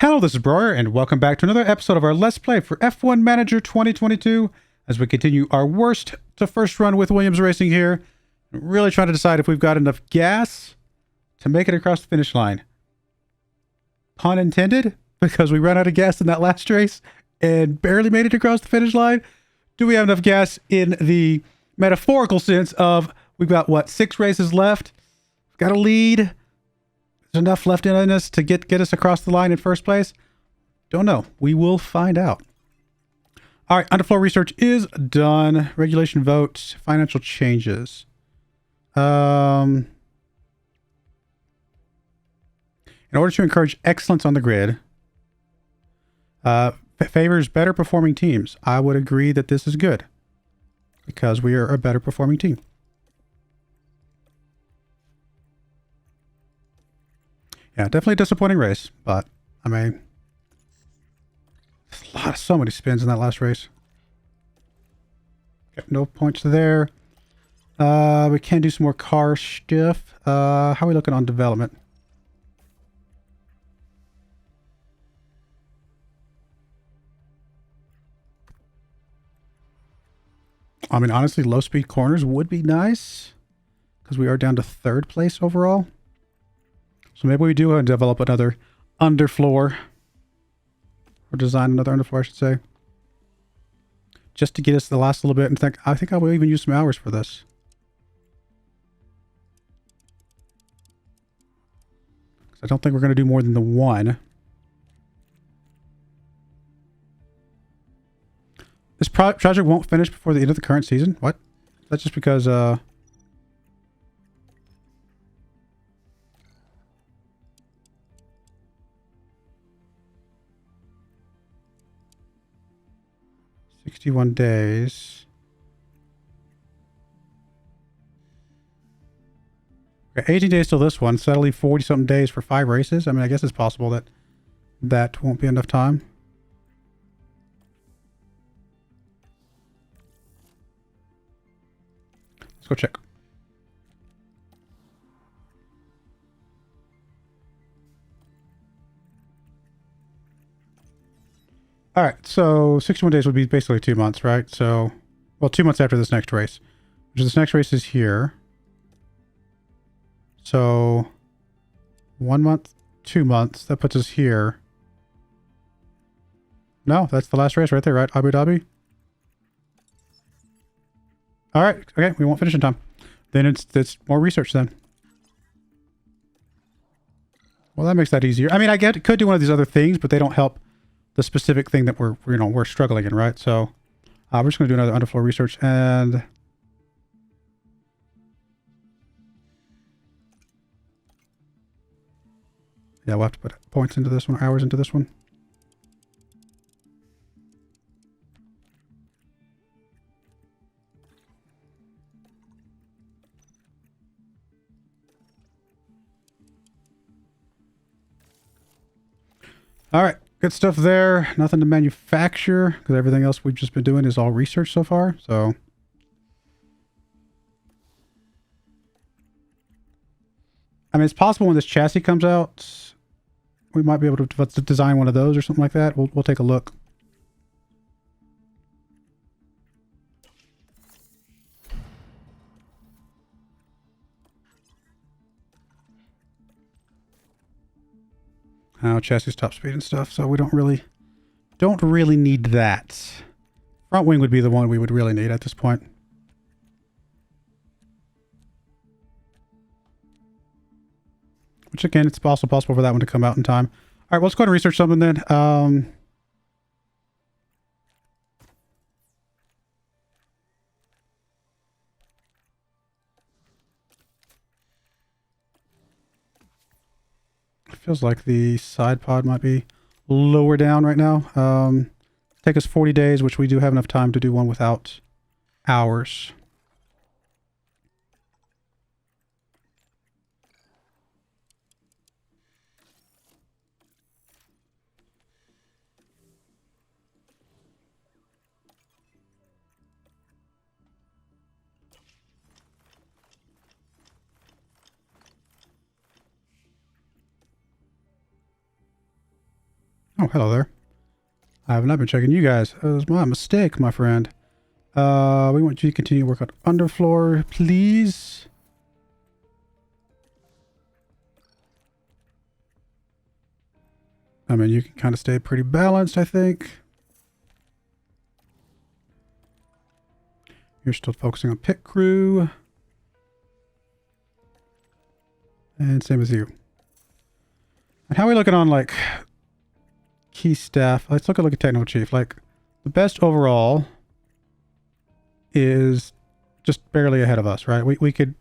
Hello, this is Broyar, and welcome back to another episode of our Let's Play for F1 Manager 2022, as we continue our worst to first run with Williams Racing here, really trying to decide if we've got enough gas to make it across the finish line. Pun intended, because we ran out of gas in that last race and barely made it across the finish line. Do we have enough gas in the metaphorical sense of we've got, what, 6 races left? Got a lead. There's enough left in us to get us across the line in first place? Don't know. We will find out. All right, underfloor research is done. Regulation vote, financial changes. In order to encourage excellence on the grid, favors better performing teams. I would agree that this is good because we are a better performing team. Yeah, definitely a disappointing race, but I mean, there's so many spins in that last race. Okay, no points there. We can do some more car stuff. How are we looking on development? I mean, honestly, low speed corners would be nice because we are down to 3rd place overall. So maybe we do develop another underfloor, or design another underfloor, I should say, just to get us the last little bit. And I think I will even use some hours for this. I don't think we're going to do more than the one. This project won't finish before the end of the current season. What? That's just because 61 days. Okay, 18 days till this one. So that'll leave 40-something days for 5 races. I mean, I guess it's possible that that won't be enough time. Let's go check. All right, so 61 days would be basically 2 months, right? So, well, 2 months after this next race. Which this next race is here. So, 1 month, 2 months. That puts us here. No, that's the last race right there, right? Abu Dhabi. All right, okay, we won't finish in time. Then it's more research then. Well, that makes that easier. I mean, could do one of these other things, but they don't help the specific thing that we're struggling in, right? So we're just going to do another underfloor research, and yeah, we'll have to put points into this one, hours into this one. All right. Good stuff there. Nothing to manufacture because everything else we've just been doing is all research so far. So I mean, it's possible when this chassis comes out, we might be able to design one of those or something like that. We'll take a look. Chassis top speed and stuff, so we don't really need that. Front wing would be the one we would really need at this point. Which again, it's also possible for that one to come out in time. All right, well, let's go ahead and research something then. Feels like the side pod might be lower down right now. Take us 40 days, which we do have enough time to do one without hours. Oh, hello there. I have not been checking you guys. It was my mistake, my friend. We want you to continue to work on underfloor, please. I mean, you can kind of stay pretty balanced, I think. You're still focusing on pit crew. And same as you. And how are we looking on, like, key staff? Let's look at technical chief. Like, the best overall is just barely ahead of us, right? We could,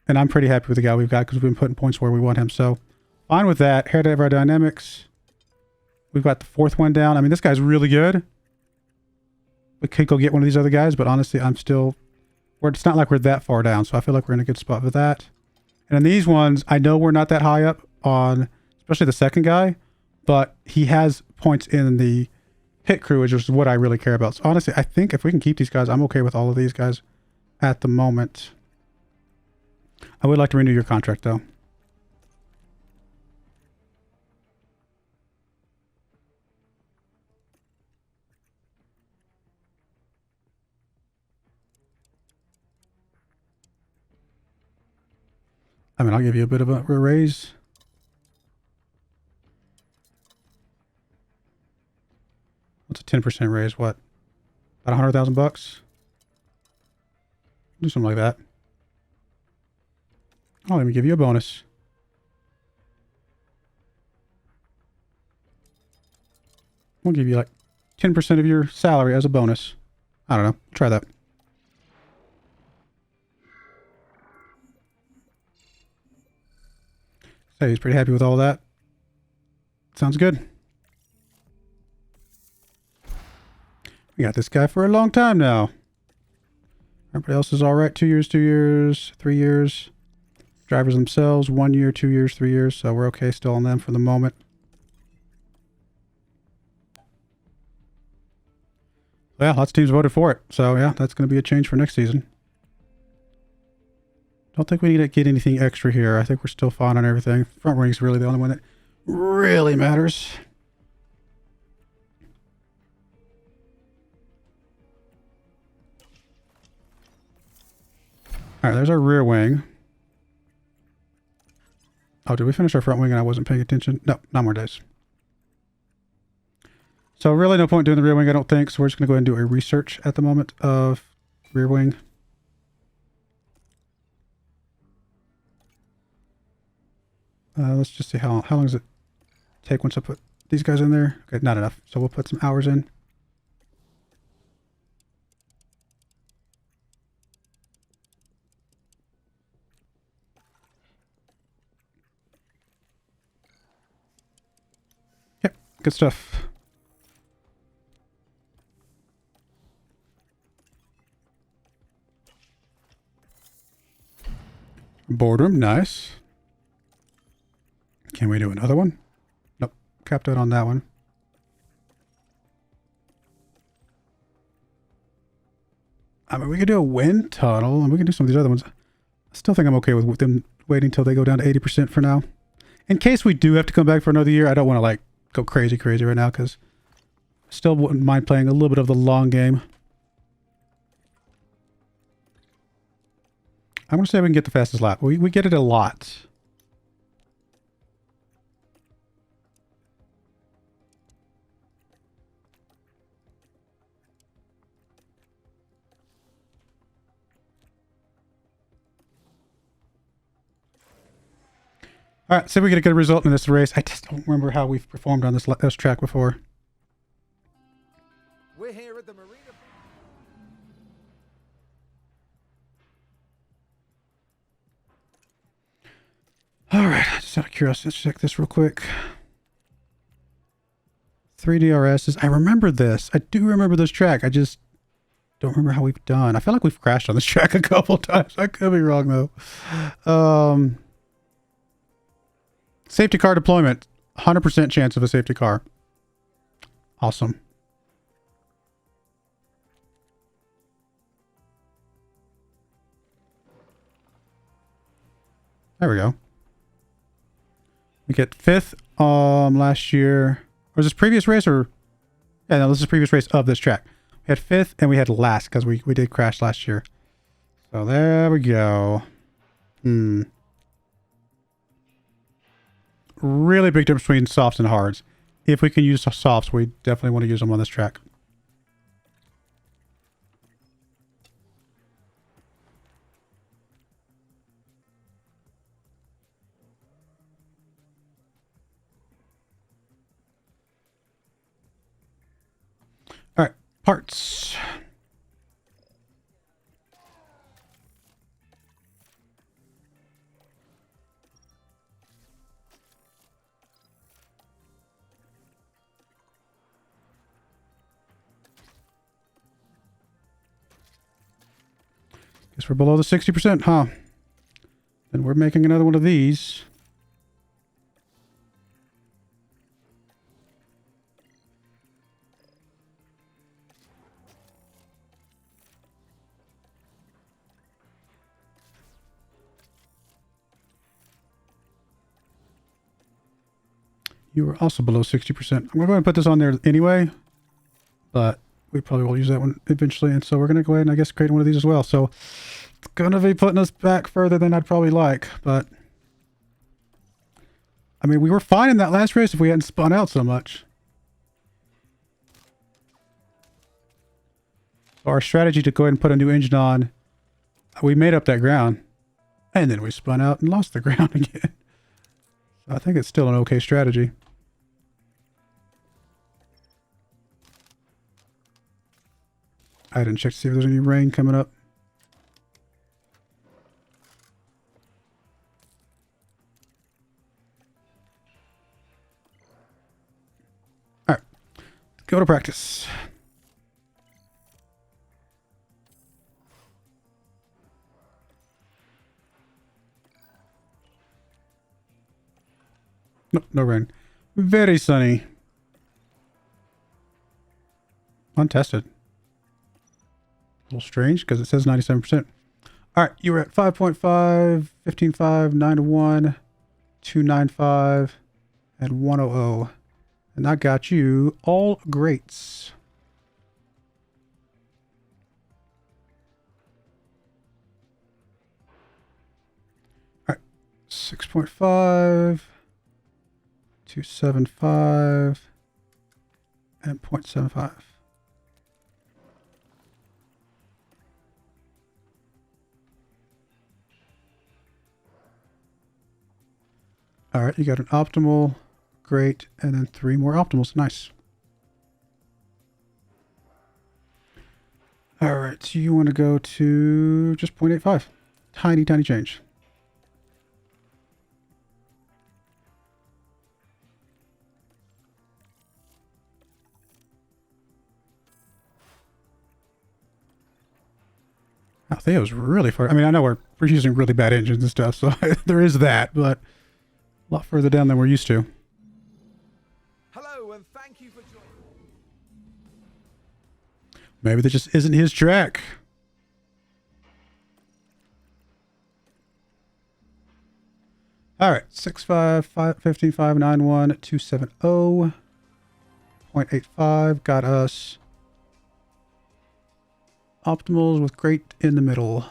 and I'm pretty happy with the guy we've got because we've been putting points where we want him. So, fine with that. Head of our dynamics. We've got the fourth one down. I mean, this guy's really good. We could go get one of these other guys, but honestly, it's not like we're that far down, so I feel like we're in a good spot for that. And in these ones, I know we're not that high up on, especially the second guy, but he has points in the pit crew, which is what I really care about. So honestly, I think if we can keep these guys, I'm okay with all of these guys at the moment. I would like to renew your contract, though. I mean, I'll give you a bit of a raise. What's a 10% raise? What? About 100,000 bucks? Do something like that. Oh, let me give you a bonus. We'll give you like 10% of your salary as a bonus. I don't know. Try that. Hey, he's pretty happy with all that. Sounds good. We got this guy for a long time now. Everybody else is all right. 2 years, 2 years, 3 years. Drivers themselves, 1 year, 2 years, 3 years. So we're okay still on them for the moment. Yeah, lots of teams voted for it. So yeah, that's going to be a change for next season. Don't think we need to get anything extra here. I think we're still fine on everything. Front wing's really the only one that really matters. All right, there's our rear wing. Oh, did we finish our front wing and I wasn't paying attention? No, 9 more days. So really no point doing the rear wing, I don't think. So we're just going to go ahead and do a research at the moment of rear wing. Let's just see how long does it take once I put these guys in there. Okay, not enough. So we'll put some hours in. Yep, good stuff. Boardroom, nice. Can we do another one? Nope. Capped out on that one. I mean, we could do a wind tunnel, and we can do some of these other ones. I still think I'm okay with them waiting until they go down to 80% for now. In case we do have to come back for another year, I don't want to, like, go crazy right now, because I still wouldn't mind playing a little bit of the long game. I'm going to say we can get the fastest lap. We get it a lot. All right, so we get a good result in this race. I just don't remember how we've performed on this track before. We're here at the marina. All right, just out of curiosity, let's check this real quick. 3 DRSs. I remember this. I do remember this track. I just don't remember how we've done. I feel like we've crashed on this track a couple times. I could be wrong, though. Safety car deployment. 100% chance of a safety car. Awesome. There we go. We get 5th last year. Was this previous race or... Yeah, no, this is previous race of this track. We had 5th and we had last because we did crash last year. So there we go. Really big difference between softs and hards. If we can use softs, we definitely want to use them on this track. All right, parts. Guess we're below the 60%, huh? And we're making another one of these. You were also below 60%. I'm going to go ahead and put this on there anyway, but we probably will use that one eventually. And so we're going to go ahead and I guess create one of these as well. So it's going to be putting us back further than I'd probably like, but I mean, we were fine in that last race if we hadn't spun out so much. So our strategy to go ahead and put a new engine on, we made up that ground and then we spun out and lost the ground again. So I think it's still an okay strategy. I didn't check to see if there's any rain coming up. All right, go to practice. No, no rain. Very sunny. Untested. A little strange because it says 97%. All right, you were at 5.5, 15.5, 9-1, 295, and 100. And that got you all greats. All right, 6.5, 275, and 0.75. All right, you got an optimal, great, and then 3 more optimals. Nice. All right, so you want to go to just 0.85. Tiny, tiny change. Oh, Theo's really far. I mean, I know we're using really bad engines and stuff, so there is that, but a lot further down than we're used to. Hello, and thank you for joining. Maybe that just isn't his track. All right, 6.5, 15.5, 9.1, 270, 0.85 got us optimals with great in the middle.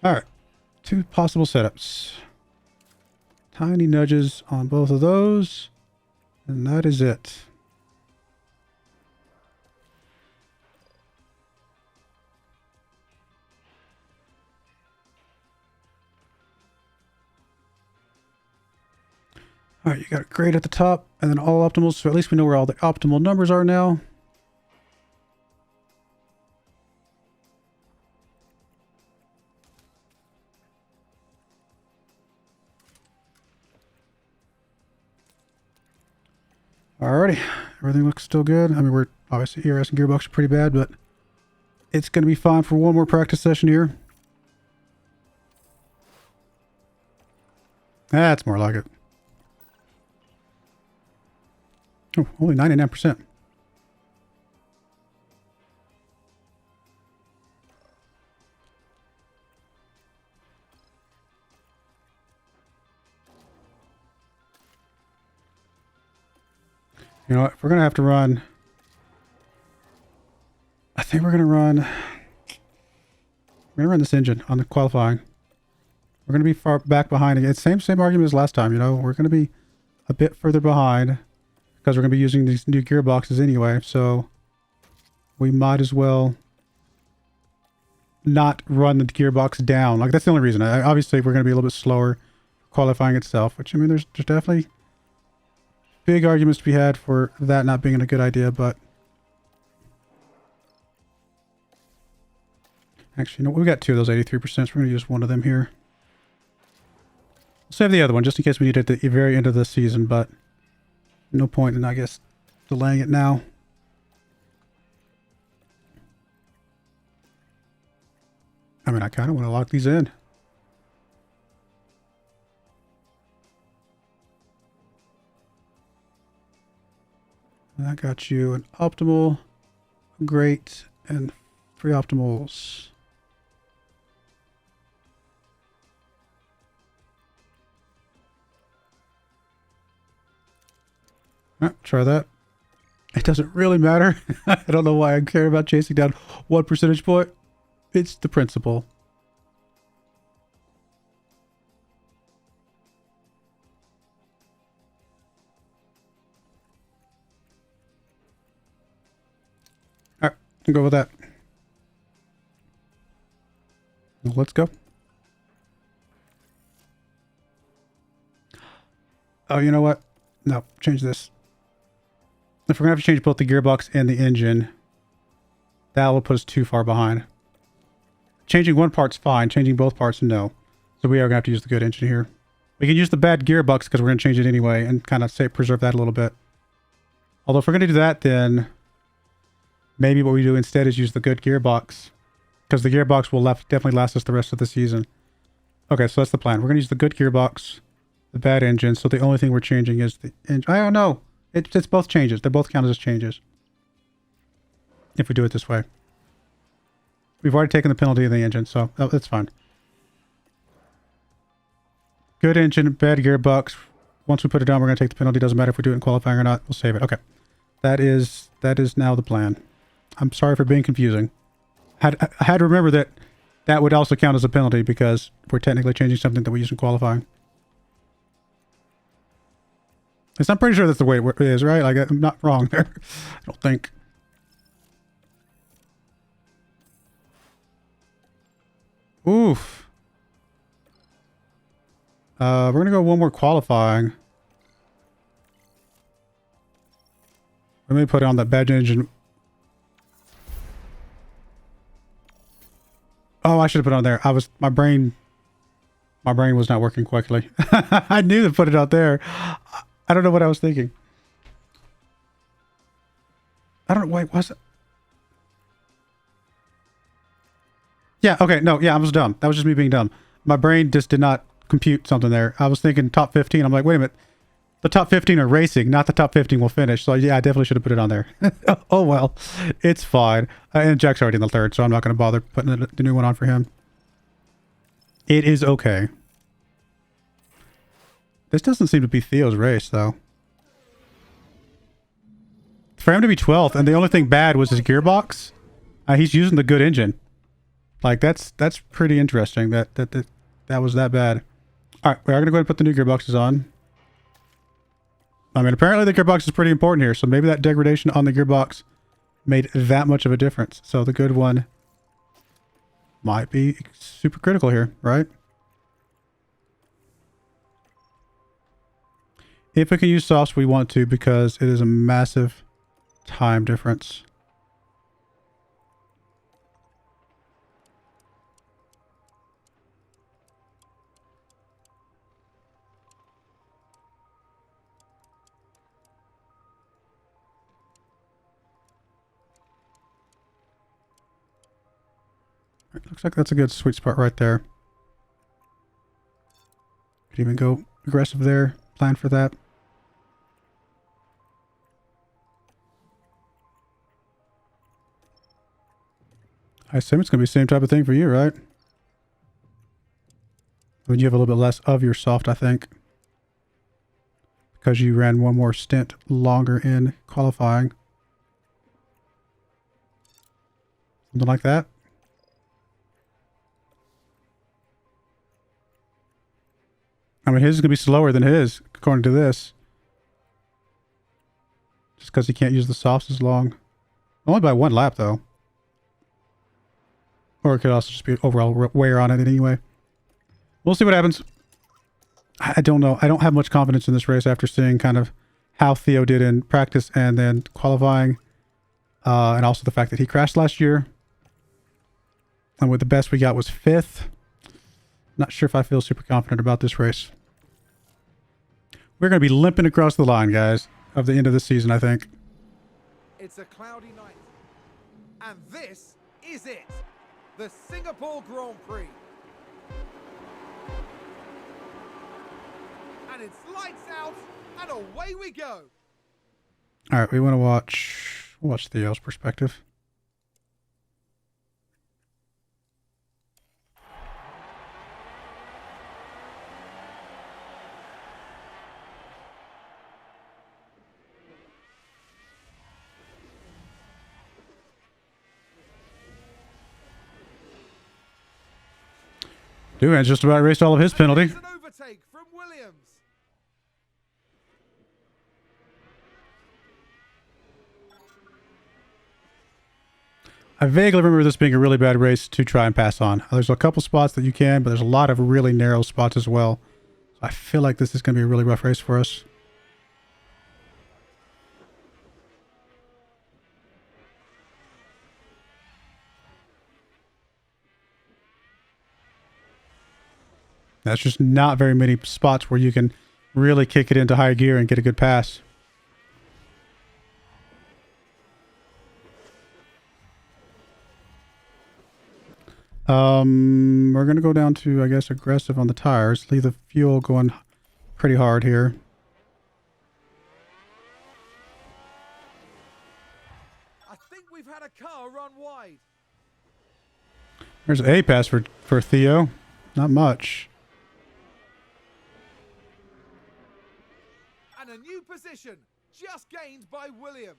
All right, 2 possible setups. Tiny nudges on both of those, and that is it. All right, you got a grade at the top, and then all optimals, so at least we know where all the optimal numbers are now. Alrighty, everything looks still good. I mean, we're obviously ERS and gearbox are pretty bad, but it's going to be fine for one more practice session here. That's more like it. Oh, only 99%. You know what? If we're going to have to run... I think we're going to run... We're going to run this engine on the qualifying. We're going to be far back behind again. It's same argument as last time, you know? We're going to be a bit further behind because we're going to be using these new gearboxes anyway, so we might as well not run the gearbox down. Like, that's the only reason. Obviously, we're going to be a little bit slower qualifying itself, which, I mean, there's definitely big arguments to be had for that not being a good idea, but actually, no, we got two of those 83%, so we're going to use one of them here. We'll save the other one just in case we need it at the very end of the season, but no point in, I guess, delaying it now. I mean, I kind of want to lock these in. That got you an optimal, great, and 3 optimals. Try that. It doesn't really matter. I don't know why I care about chasing down 1 percentage point. It's the principle. Alright, I'll go with that. Well, let's go. Oh, you know what? No, change this. If we're going to have to change both the gearbox and the engine, that will put us too far behind. Changing one part's fine. Changing both parts, no. So we are going to have to use the good engine here. We can use the bad gearbox because we're going to change it anyway and kind of preserve that a little bit. Although if we're going to do that, then maybe what we do instead is use the good gearbox, because the gearbox will definitely last us the rest of the season. Okay, so that's the plan. We're going to use the good gearbox, the bad engine. So the only thing we're changing is the engine. I don't know. It's both changes. They both count as changes. If we do it this way. We've already taken the penalty of the engine, so that's fine. Good engine, bad gearbox. Once we put it down, we're going to take the penalty. Doesn't matter if we do it in qualifying or not. We'll save it. Okay. That is now the plan. I'm sorry for being confusing. I had to remember that that would also count as a penalty because we're technically changing something that we use in qualifying. I'm pretty sure that's the way it is, right? Like, I'm not wrong there. I don't think. Oof. We're going to go one more qualifying. Let me put it on that bad engine. Oh, I should have put it on there. My brain was not working quickly. I knew to put it out there. I don't know what I was thinking. I don't know. Wait, was it? Yeah, okay. No, yeah, I was dumb. That was just me being dumb. My brain just did not compute something there. I was thinking top 15. I'm like, wait a minute. The top 15 are racing, not the top 15 will finish. So yeah, I definitely should have put it on there. Oh, well. It's fine. And Jack's already in the third, so I'm not going to bother putting the new one on for him. It is okay. This doesn't seem to be Theo's race, though. For him to be 12th, and the only thing bad was his gearbox, he's using the good engine. Like, that's pretty interesting that was that bad. All right, we are going to go ahead and put the new gearboxes on. I mean, apparently the gearbox is pretty important here, so maybe that degradation on the gearbox made that much of a difference. So the good one might be super critical here, right? If we can use softs, we want to, because it is a massive time difference. Looks like that's a good sweet spot right there. Could even go aggressive there. Plan for that. I assume it's going to be the same type of thing for you, right? I mean, you have a little bit less of your soft, I think. Because you ran one more stint longer in qualifying. Something like that. I mean, his is going to be slower than his, according to this. Just because he can't use the softs as long. Only by 1 lap, though. Or it could also just be overall wear on it anyway. We'll see what happens. I don't know. I don't have much confidence in this race after seeing kind of how Theo did in practice and then qualifying. And also the fact that he crashed last year. And with the best we got was 5th. Not sure if I feel super confident about this race. We're going to be limping across the line, guys, of the end of the season, I think. It's a cloudy night. And this is it. The Singapore Grand Prix. And it's lights out and away we go. All right, we want to watch Theo's perspective. Duran's just about erased all of his penalty. An overtake from Williams. I vaguely remember this being a really bad race to try and pass on. There's a couple spots that you can, but there's a lot of really narrow spots as well. So I feel like this is going to be a really rough race for us. That's just not very many spots where you can really kick it into high gear and get a good pass. We're going to go down to, I guess, aggressive on the tires. Leave the fuel going pretty hard here. I think we've had a car run wide. There's an A pass for Theo. Not much. And a new position just gained by Williams.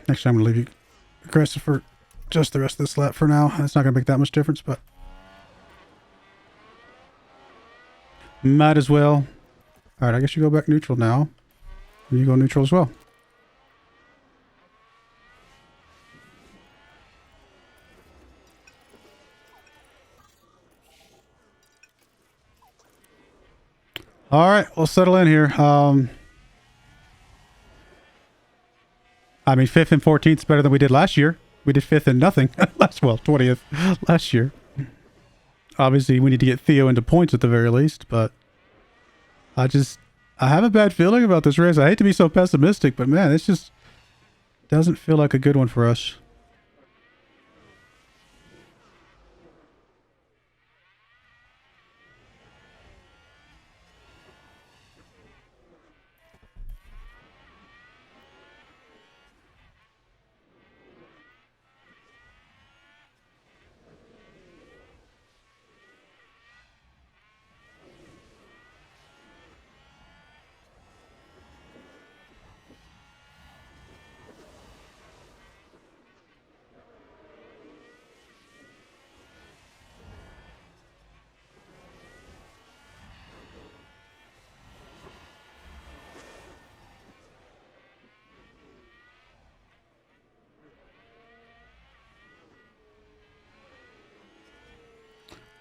Actually, I'm going to leave you aggressive for just the rest of this lap for now. It's not going to make that much difference, but might as well. All right, I guess you go back neutral now. And you go neutral as well. All right, we'll settle in here. I mean, 5th and 14th is better than we did last year. We did 5th and nothing. 20th last year. Obviously, we need to get Theo into points at the very least, but I have a bad feeling about this race. I hate to be so pessimistic, but man, it just doesn't feel like a good one for us.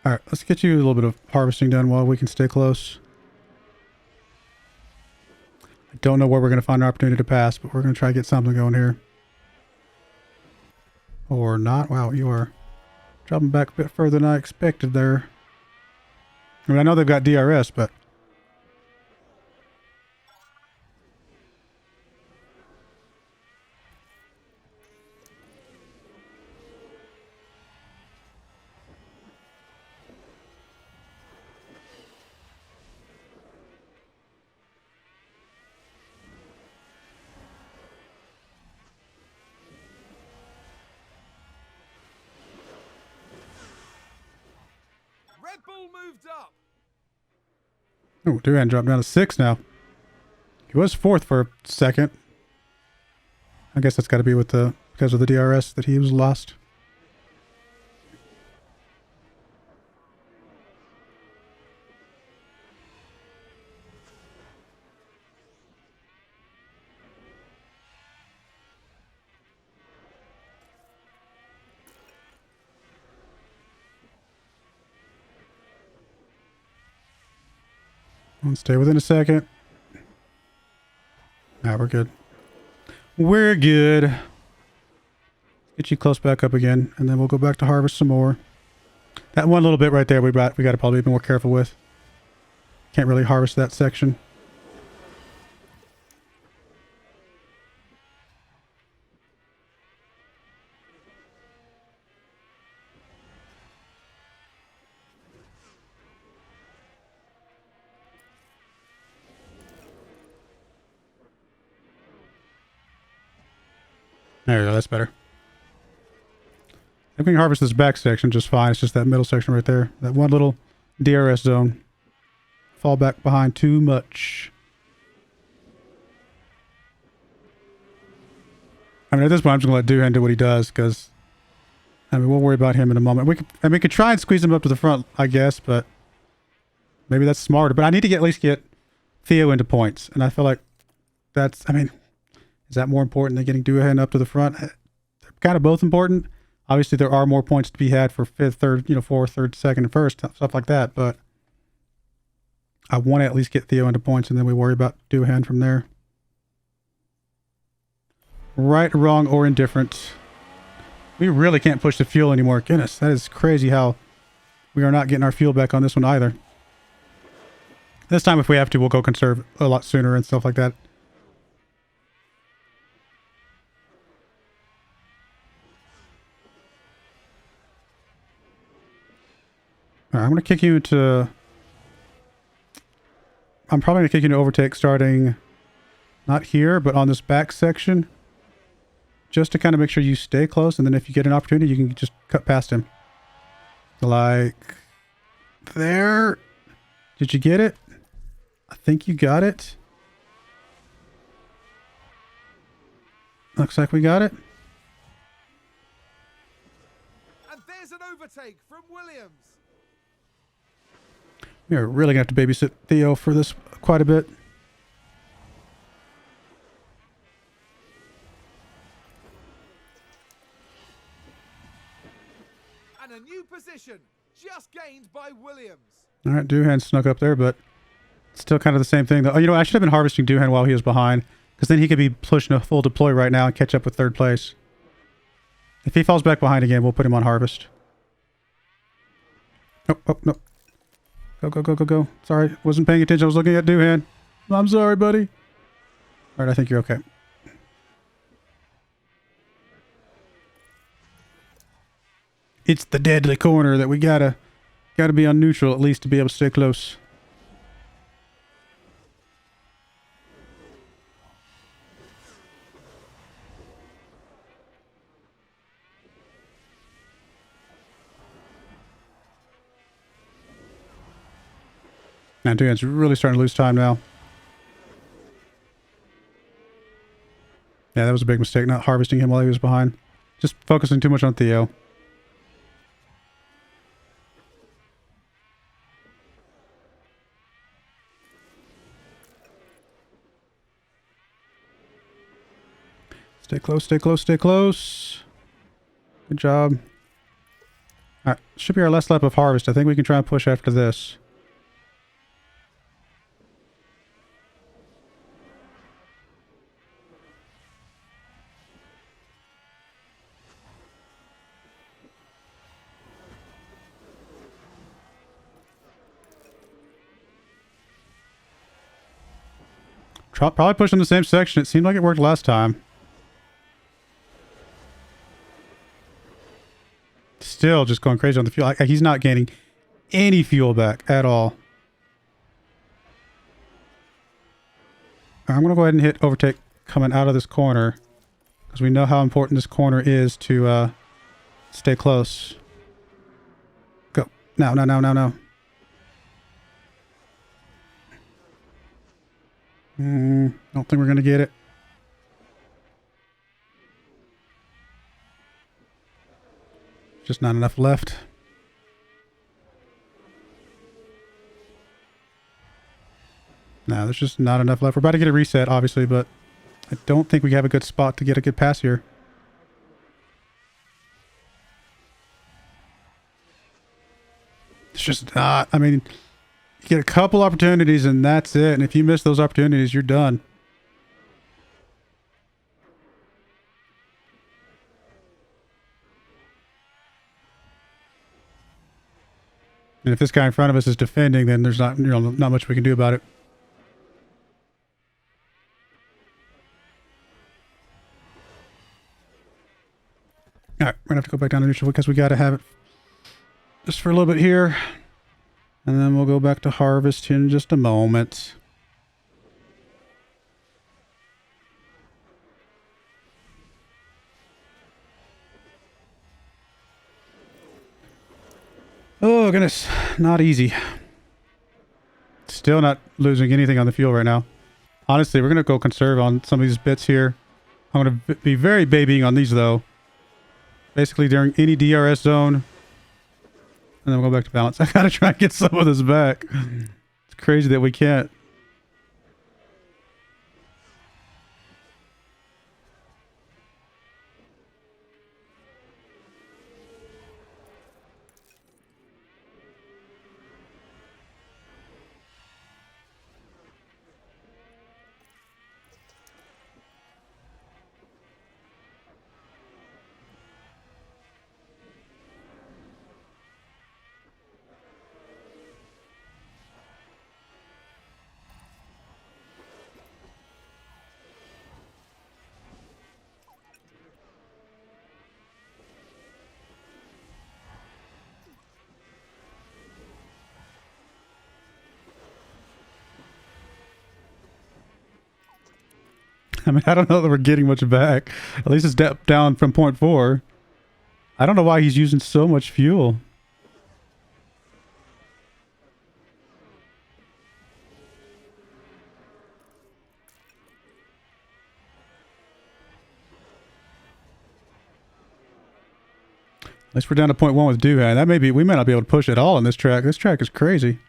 All right, let's get you a little bit of harvesting done while we can stay close. I don't know where we're going to find an opportunity to pass, but we're going to try to get something going here. Or not. Wow, you are dropping back a bit further than I expected there. I mean, I know they've got DRS, but Red Bull moved up. Oh, Doohan dropped down to 6 now. He was 4th for a second. I guess that's got to be with the because of the DRS that he was lost. Stay within a second. Nah, we're good. We're good. Get you close back up again, and then we'll go back to harvest some more. That one little bit right there, we got to probably be more careful with. Can't really harvest that section. There we go, that's better. I think we can harvest this back section just fine. It's just that middle section right there. That one little DRS zone. Fall back behind too much. I mean, at this point, I'm just going to let Doohan do what he does, because, I mean, we'll worry about him in a moment. We could try and squeeze him up to the front, I guess, but maybe that's smarter. But I need to at least get Theo into points, and I feel like that's, I mean, is that more important than getting Doohan up to the front? They're kind of both important. Obviously, there are more points to be had for 5th, 3rd, 4th, 3rd, 2nd, and 1st, stuff like that. But I want to at least get Theo into points, and then we worry about Doohan from there. Right, wrong, or indifferent. We really can't push the fuel anymore. Goodness, that is crazy how we are not getting our fuel back on this one either. This time, if we have to, we'll go conserve a lot sooner and stuff like that. Alright, I'm going to kick you to... I'm probably going to kick you to overtake starting... Not here, but on this back section. Just to kind of make sure you stay close, and then if you get an opportunity, you can just cut past him. Like... There. Did you get it? I think you got it. Looks like we got it. And there's an overtake from Williams. We are really going to have to babysit Theo for this quite a bit. And a new position just gained by Williams. All right, Doohan snuck up there, but still kind of the same thing. Though. Oh, you know, I should have been harvesting Doohan while he was behind, because then he could be pushing a full deploy right now and catch up with 3rd place. If he falls back behind again, we'll put him on harvest. Oh, no. Go, go, go, go, go. Sorry, wasn't paying attention. I was looking at Doohan. I'm sorry, buddy. All right, I think you're okay. It's the deadly corner that we gotta be on neutral at least to be able to stay close. Man, Doohan's really starting to lose time now. Yeah, that was a big mistake, not harvesting him while he was behind. Just focusing too much on Theo. Stay close, stay close, stay close. Good job. Alright, should be our last lap of harvest. I think we can try and push after this. Probably push in the same section. It seemed like it worked last time. Still just going crazy on the fuel. He's not gaining any fuel back at all. I'm going to go ahead and hit overtake coming out of this corner, because we know how important this corner is to stay close. Go. No, no, no, no, no. Don't think we're going to get it. Just not enough left. No, there's just not enough left. We're about to get a reset, obviously, but I don't think we have a good spot to get a good pass here. It's just not. I mean, you get a couple opportunities and that's it. And if you miss those opportunities, you're done. And if this guy in front of us is defending, then there's not, not much we can do about it. All right, we're gonna have to go back down to neutral because we got to have it just for a little bit here. And then we'll go back to harvest in just a moment. Oh, goodness. Not easy. Still not losing anything on the fuel right now. Honestly, we're going to go conserve on some of these bits here. I'm going to be very babying on these, though. Basically, during any DRS zone. And then we'll go back to balance. I got to try and get some of this back. It's crazy that we can't. I mean, I don't know that we're getting much back. At least it's down from 0.4. I don't know why he's using so much fuel. At least we're down to 0.1 with Duhan. That may be, we may not be able to push at all on this track. This track is crazy.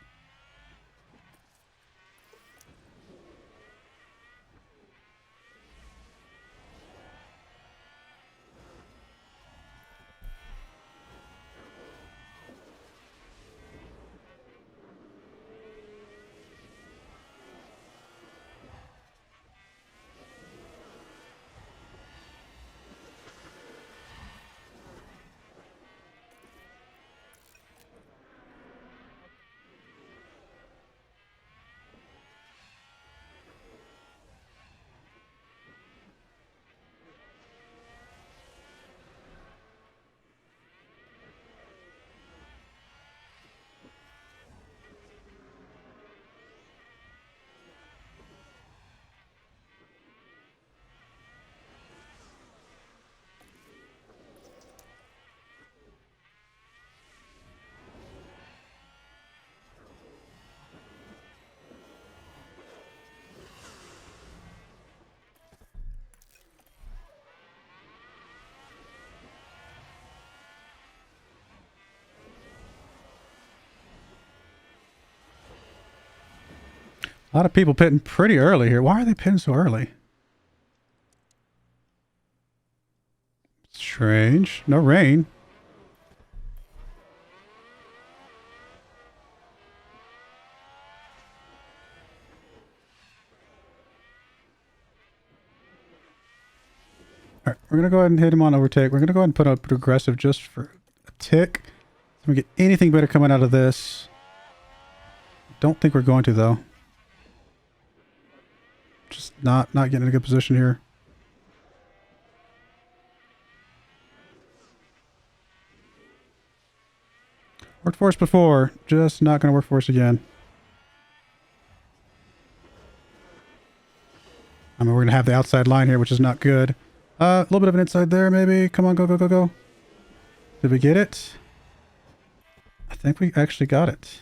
A lot of people pitting pretty early here. Why are they pitting so early? Strange. No rain. All right, we're going to go ahead and hit him on overtake. We're going to go ahead and put up aggressive just for a tick. So we get anything better coming out of this. Don't think we're going to, though. Just not getting in a good position here. Worked for us before. Just not going to work for us again. I mean, we're going to have the outside line here, which is not good. A little bit of an inside there, maybe. Come on, go, go, go, go. Did we get it? I think we actually got it.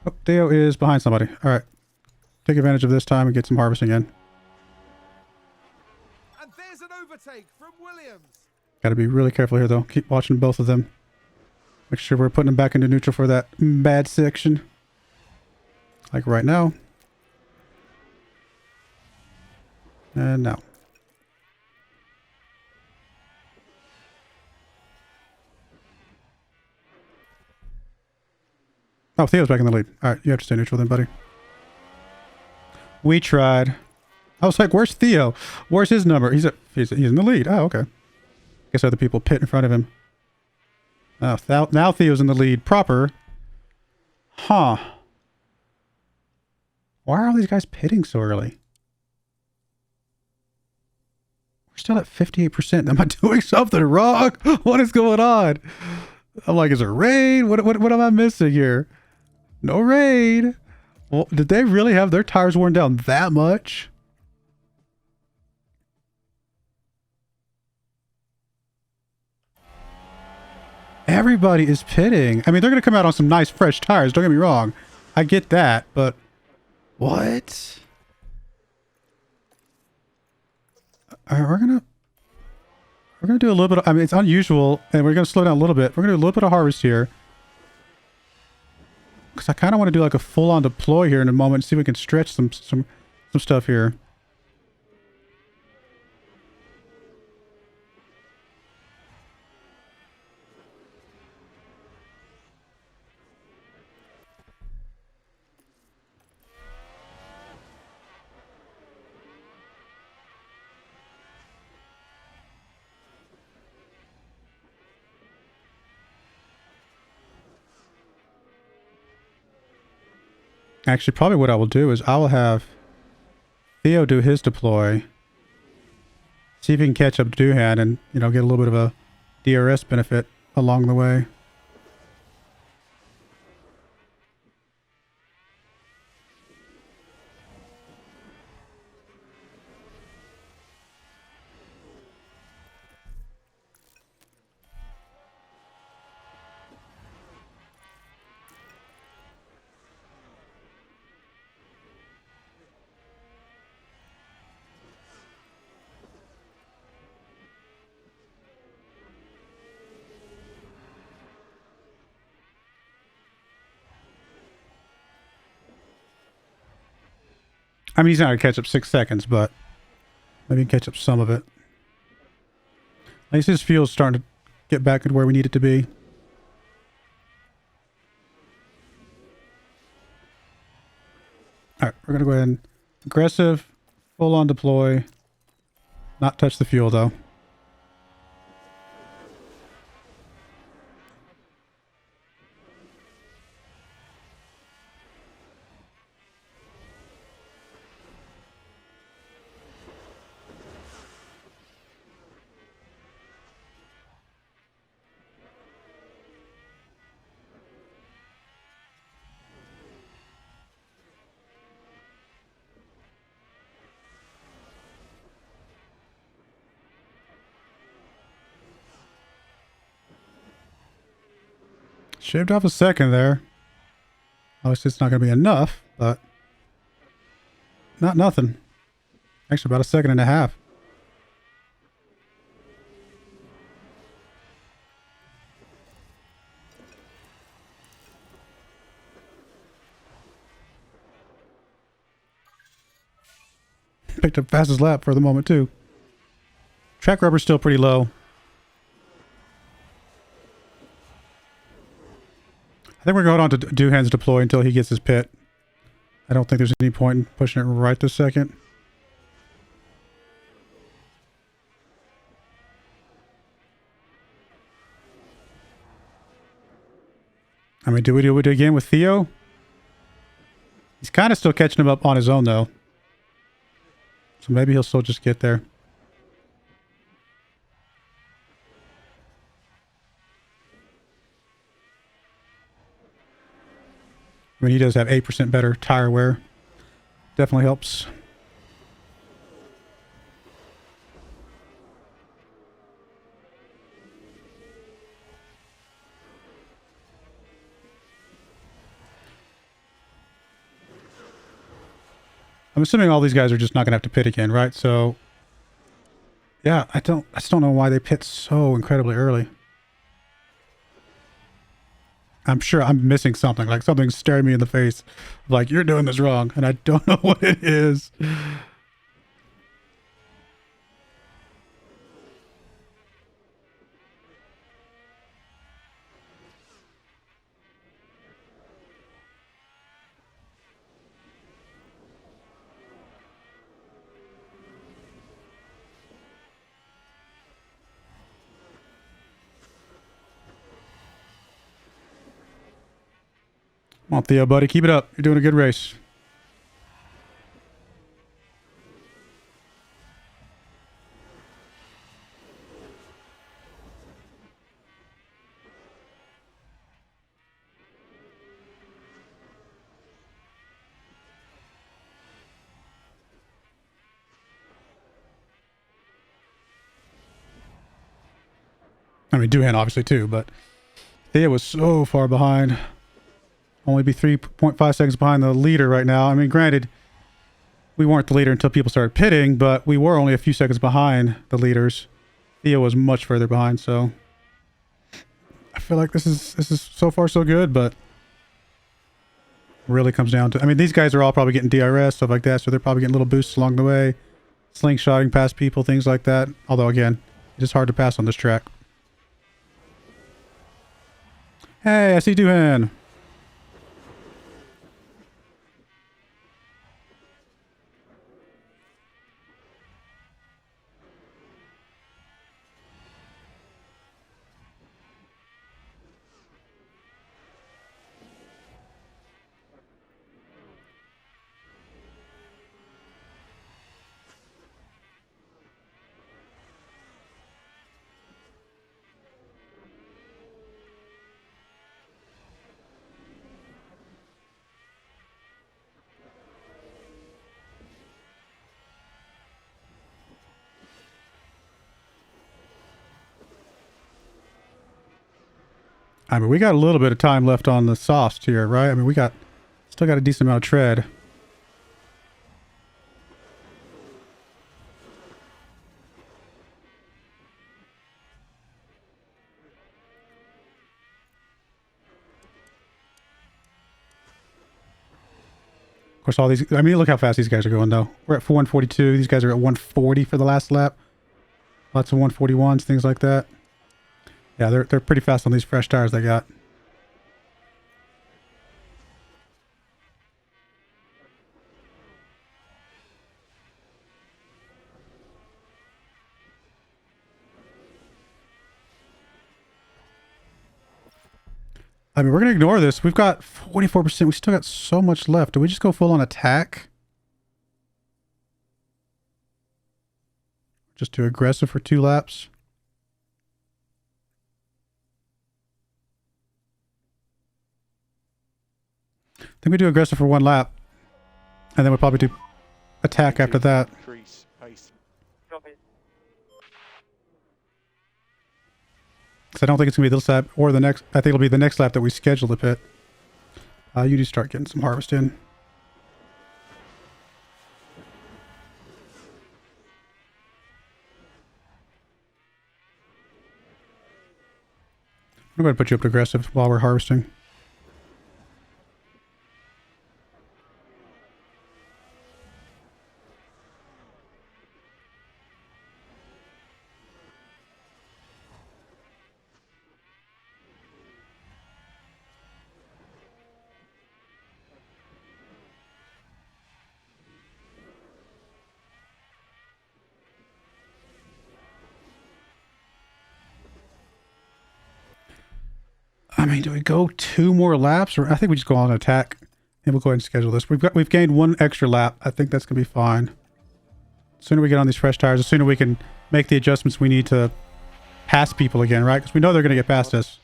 Oh, Theo is behind somebody. All right. Take advantage of this time and get some harvesting in. And there's an overtake from Williams. Got to be really careful here, though. Keep watching both of them. Make sure we're putting them back into neutral for that bad section. Like right now. And now. Oh, Theo's back in the lead. All right, you have to stay neutral then, buddy. We tried. I was like, where's Theo? Where's his number? He's in the lead. Oh, okay. Guess other people pit in front of him. Oh, now Theo's in the lead proper. Huh. Why are all these guys pitting so early? We're still at 58%. Am I doing something wrong? What is going on? I'm like, is it raid? What am I missing here? No raid. Well, did they really have their tires worn down that much? Everybody is pitting. I mean, they're going to come out on some nice fresh tires. Don't get me wrong. I get that, but what? All right, we're gonna do a little bit of, I mean, it's unusual, and we're gonna slow down a little bit. We're gonna do a little bit of harvest here. Because I kind of want to do like a full-on deploy here in a moment and see if we can stretch some stuff here. Actually, probably what I will do is I will have Theo do his deploy. See if he can catch up to Doohan and, you know, get a little bit of a DRS benefit along the way. I mean, he's not going to catch up 6 seconds, but maybe he can catch up some of it. At least his fuel's starting to get back to where we need it to be. All right, we're going to go ahead and aggressive, full-on deploy. Not touch the fuel, though. Shaved off a second there. Obviously, it's not going to be enough, but not nothing. Actually, about a second and a half. Picked up fastest lap for the moment, too. Track rubber's still pretty low. I think we're going on to Doohan's deploy until he gets his pit. I don't think there's any point in pushing it right this second. I mean, do we do it again with Theo? He's kind of still catching him up on his own, though. So maybe he'll still just get there. I mean, he does have 8% better tire wear. Definitely helps. I'm assuming all these guys are just not going to have to pit again, right? So, yeah, I just don't know why they pit so incredibly early. I'm sure I'm missing something, like something's staring me in the face, like, you're doing this wrong, and I don't know what it is. Come on, Theo, buddy, keep it up. You're doing a good race. I mean, Doohan obviously too, but Thea was so far behind. Only be 3.5 seconds behind the leader right now. I mean, granted, we weren't the leader until people started pitting, but we were only a few seconds behind the leaders. Thea was much further behind, so I feel like this is so far so good, but really comes down to, I mean, these guys are all probably getting DRS, stuff like that, so they're probably getting little boosts along the way, slingshotting past people, things like that. Although, again, it is hard to pass on this track. Hey, I see Doohan. I mean, we got a little bit of time left on the softs here, right? I mean, still got a decent amount of tread. Of course, all these, I mean, look how fast these guys are going, though. We're at 142. These guys are at 140 for the last lap. Lots of 141s, things like that. Yeah, they're pretty fast on these fresh tires they got. I mean, we're going to ignore this. We've got 44%. We still got so much left. Do we just go full on attack? Just do aggressive for 2 laps? I think we do aggressive for 1 lap. And then we'll probably do attack after that. Because I don't think it's going to be this lap or the next. I think it'll be the next lap that we schedule the pit. You do start getting some harvest in. I'm going to put you up to aggressive while we're harvesting. I mean, do we go 2 more laps, or I think we just go on attack, and we'll go ahead and schedule this. We've gained 1 extra lap. I think that's gonna be fine. The sooner we get on these fresh tires, the sooner we can make the adjustments we need to pass people again, right? Because we know they're gonna get past us.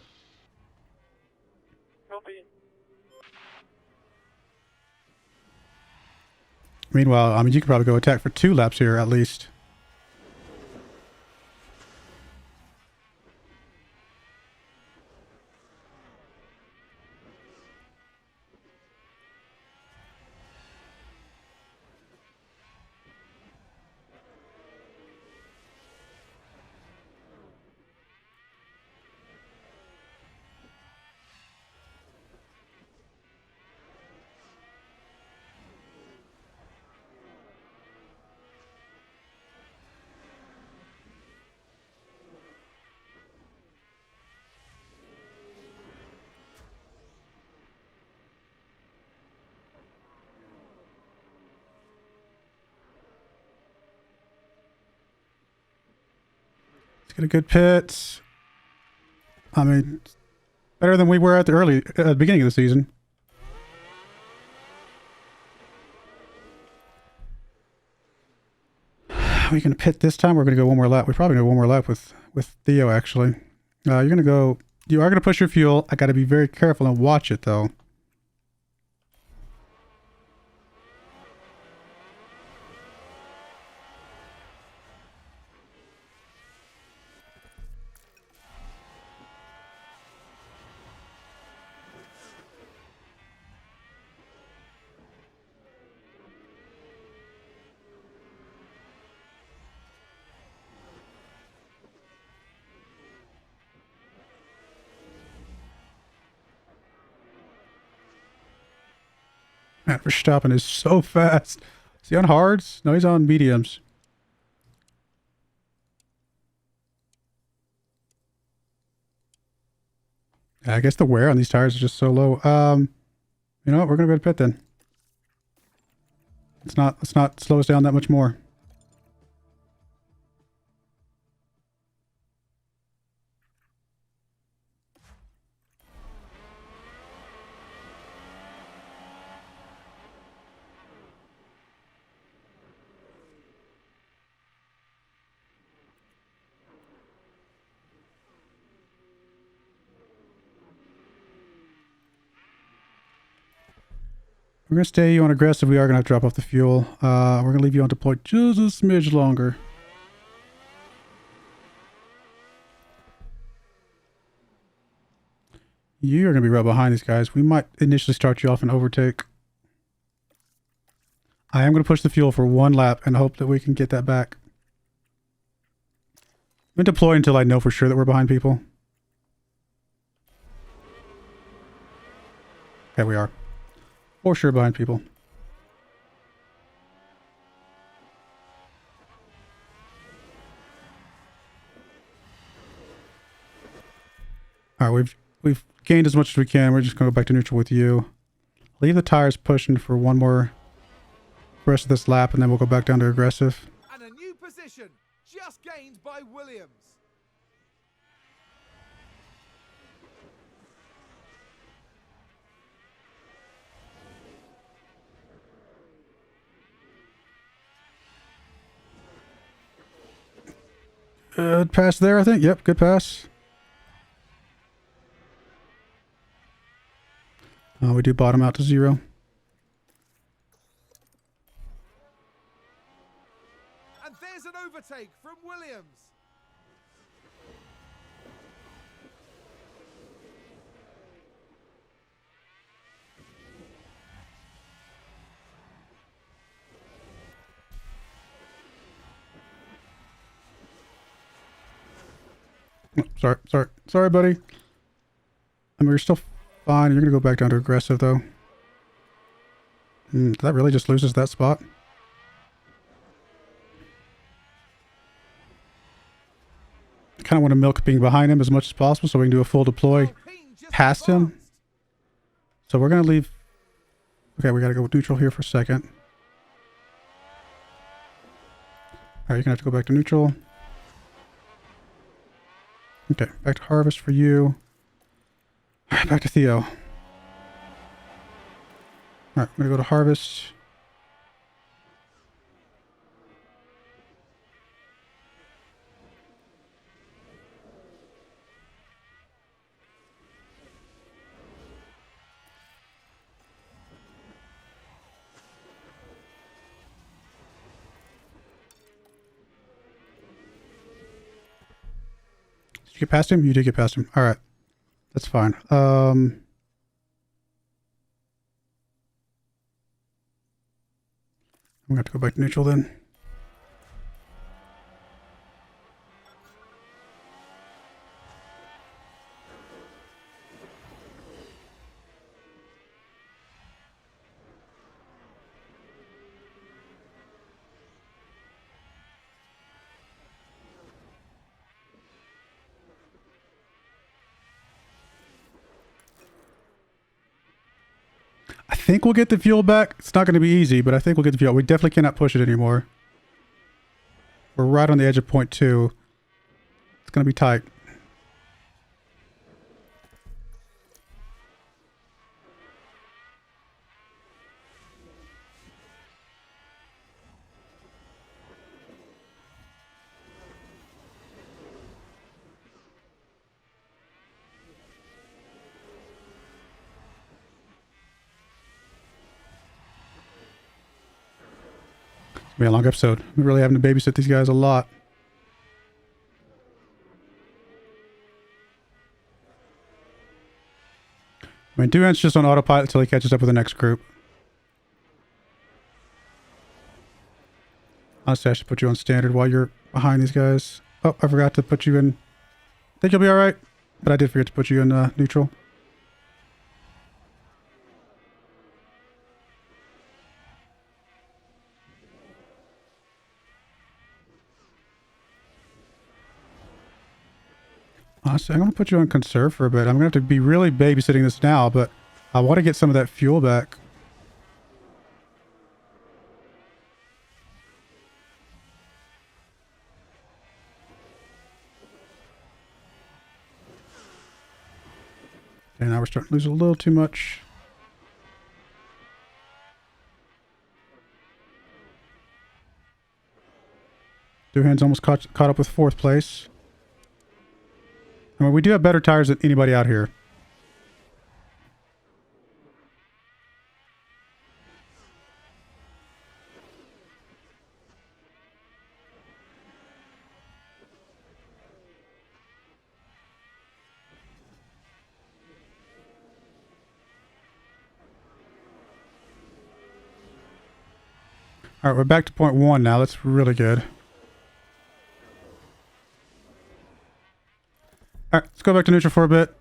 Meanwhile, I mean, you could probably go attack for 2 laps here at least. get a good pit. I mean, better than we were at the beginning of the season. We can pit this time. We're going to go one more lap. We probably go one more lap with Theo, actually. You are going to push your fuel. I got to be very careful and watch it, though. Man, Verstappen is so fast. Is he on hards? No, he's on mediums. I guess the wear on these tires is just so low. You know what? We're gonna go to pit then. Let's not slow us down that much more. We're going to stay you on aggressive. We are going to have to drop off the fuel. We're going to leave you on deployed just a smidge longer. You're going to be right behind these guys. We might initially start you off and overtake. I am going to push the fuel for one lap and hope that we can get that back. I'm going to deploy until I know for sure that we're behind people. Okay, we are. For sure behind people. Alright, we've gained as much as we can. We're just gonna go back to neutral with you. Leave the tires pushing for one more rest of this lap, and then we'll go back down to aggressive. And a new position just gained by Williams. Good pass there, I think. Yep, good pass. We do bottom out to 0. And there's an overtake from Williams. Oh, sorry, buddy. I mean, we're still fine. You're gonna go back down to aggressive, though. That really just loses that spot. I kind of want to milk being behind him as much as possible so we can do a full deploy past him. So we're gonna leave. Okay, we gotta go neutral here for a second. All right, you're gonna have to go back to neutral. Okay, back to harvest for you. All right, back to Theo. All right, I'm gonna go to harvest. Did you get past him? You did get past him. All right. That's fine. I'm going to have to go back to neutral then. I think we'll get the fuel back. It's not going to be easy, but I think we'll get the fuel. We definitely cannot push it anymore. We're right on the edge of point 2. It's going to be tight. It's going to be a long episode. We're really having to babysit these guys a lot. I mean, Duhan's just on autopilot until he catches up with the next group. Honestly, I should put you on standard while you're behind these guys. Oh, I forgot to put you in... Think you'll be alright? But I did forget to put you in neutral. Honestly, I'm going to put you on conserve for a bit. I'm going to have to be really babysitting this now, but I want to get some of that fuel back. Okay, now we're starting to lose a little too much. Duhan's almost caught up with 4th place. I mean, we do have better tires than anybody out here. All right, we're back to point 1 now. That's really good. All right, let's go back to neutral for a bit.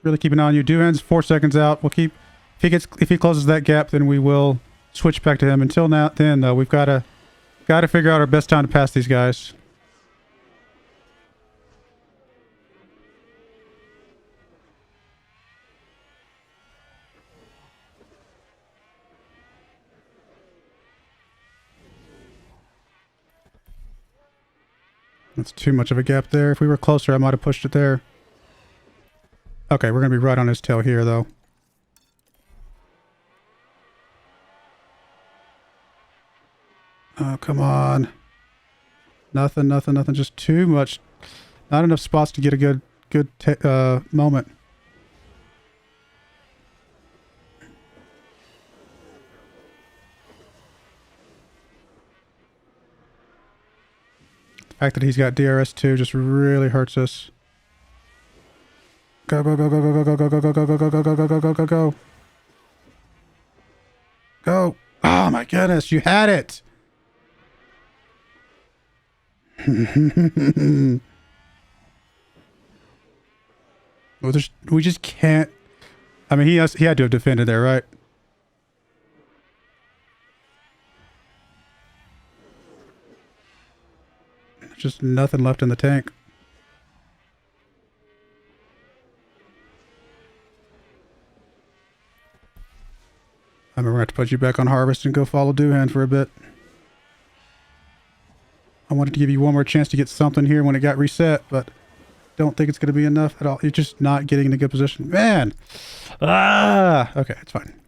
Really keep an eye on you. Duhan's 4 seconds out. We'll keep if he closes that gap, then we will switch back to him. Until now, then though, we've got to figure out our best time to pass these guys. That's too much of a gap there. If we were closer, I might have pushed it there. Okay, we're going to be right on his tail here, though. Oh, come on. Nothing. Just too much. Not enough spots to get a good moment. The fact that he's got DRS2 just really hurts us. Go. Go. Oh my goodness, you had it. We just can't. I mean, he had to have defended there, right? There's just nothing left in the tank. I mean, we're going to have to put you back on harvest and go follow Duhan for a bit. I wanted to give you one more chance to get something here when it got reset, but don't think it's going to be enough at all. You're just not getting in a good position. Man! Okay, it's fine.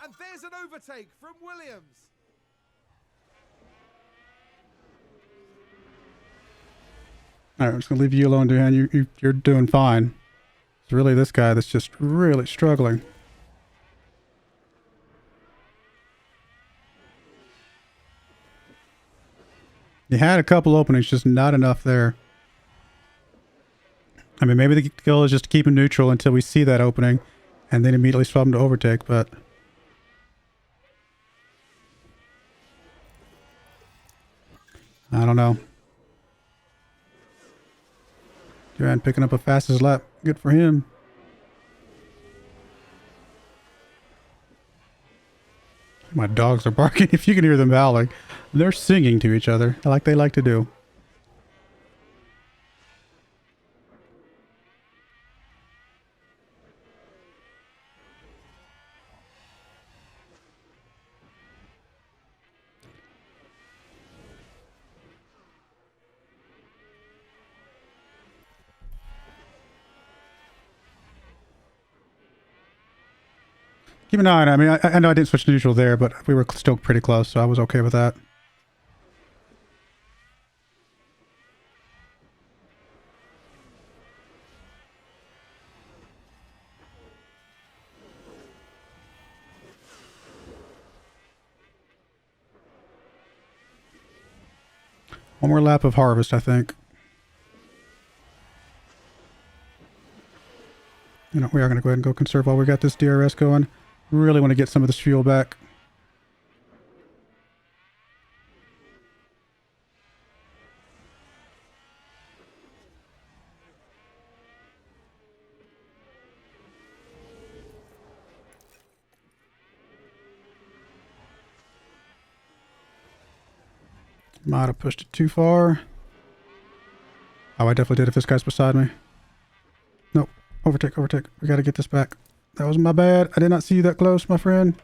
And there's an overtake from Williams. All right, I'm just going to leave you alone, Duhan. You're doing fine. It's really this guy that's just really struggling. You had a couple openings, just not enough there. I mean, maybe the goal is just to keep him neutral until we see that opening and then immediately swap him to overtake, but... I don't know. Duhan picking up a fastest lap. Good for him. My dogs are barking. If you can hear them howling, they're singing to each other like they like to do. Keep an eye on it. I mean, I know I didn't switch to neutral there, but we were still pretty close, so I was okay with that. One more lap of harvest, I think. You know, we are going to go ahead and go conserve while we got this DRS going. Really want to get some of this fuel back. Might have pushed it too far. Oh, I definitely did if this guy's beside me. Nope. Overtake, overtake. We got to get this back. That was my bad. I did not see you that close, my friend.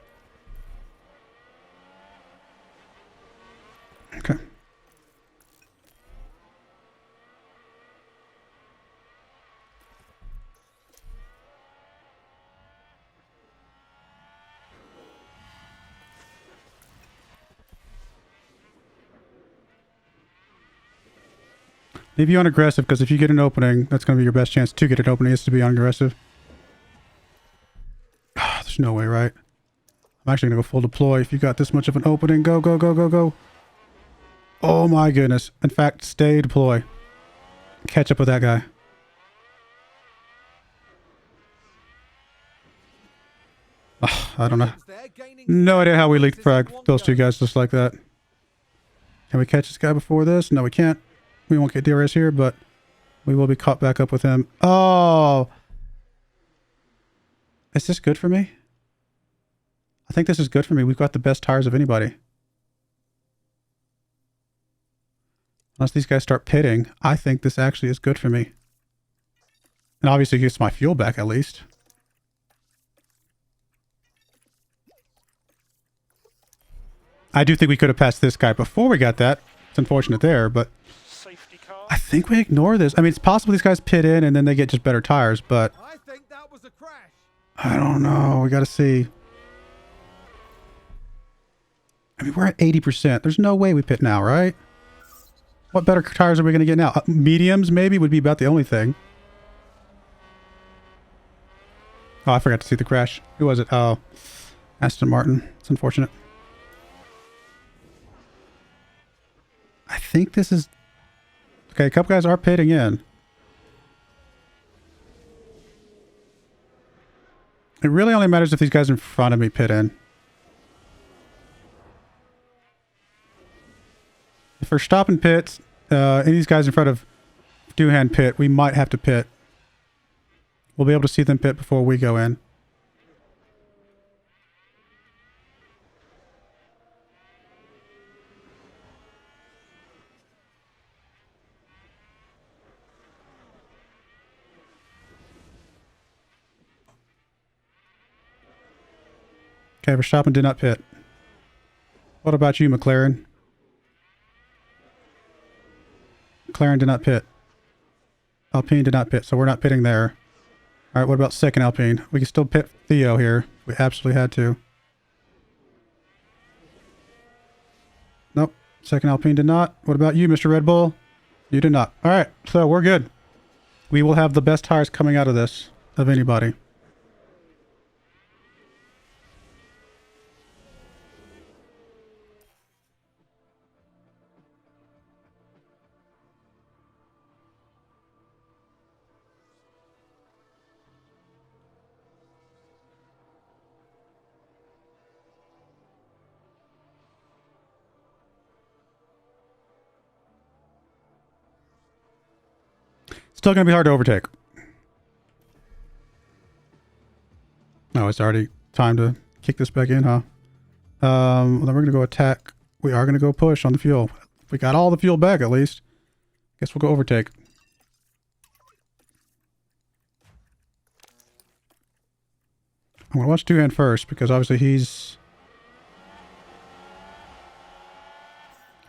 Okay. Leave you on aggressive, because if you get an opening, that's going to be your best chance to get an opening is to be on aggressive. There's no way, right? I'm actually going to go full deploy. If you got this much of an opening, go, go, go, go, go. Oh my goodness. In fact, stay deploy. Catch up with that guy. I don't know. No idea how we leaked frag those two guys just like that. Can we catch this guy before this? No, we can't. We won't get DRS here, but we will be caught back up with him. Oh! Is this good for me? I think this is good for me. We've got the best tires of anybody. Unless these guys start pitting, I think this actually is good for me. And obviously it gets my fuel back at least. I do think we could have passed this guy before we got that. It's unfortunate there, but I think we ignore this. I mean, it's possible these guys pit in and then they get just better tires, but I think that was a crash. I don't know. We got to see. I mean, we're at 80%. There's no way we pit now, right? What better tires are we going to get now? Mediums, maybe, would be about the only thing. Oh, I forgot to see the crash. Who was it? Oh, Aston Martin. It's unfortunate. I think this is... Okay, a couple guys are pitting in. It really only matters if these guys in front of me pit in. If we're stopping pits, any of these guys in front of Doohan pit, we might have to pit. We'll be able to see them pit before we go in. Okay, Verstappen did not pit. What about you, McLaren? McLaren did not pit. Alpine did not pit, so we're not pitting there. All right, what about second Alpine? We can still pit Theo here. We absolutely had to. Nope, second Alpine did not. What about you, Mr. Red Bull? You did not. All right, so we're good. We will have the best tires coming out of this, of anybody. Still going to be hard to overtake. No, it's already time to kick this back in, huh? Then we're going to go attack. We are going to go push on the fuel. We got all the fuel back, at least. Guess we'll go overtake. I'm going to watch Doohan first, because obviously he's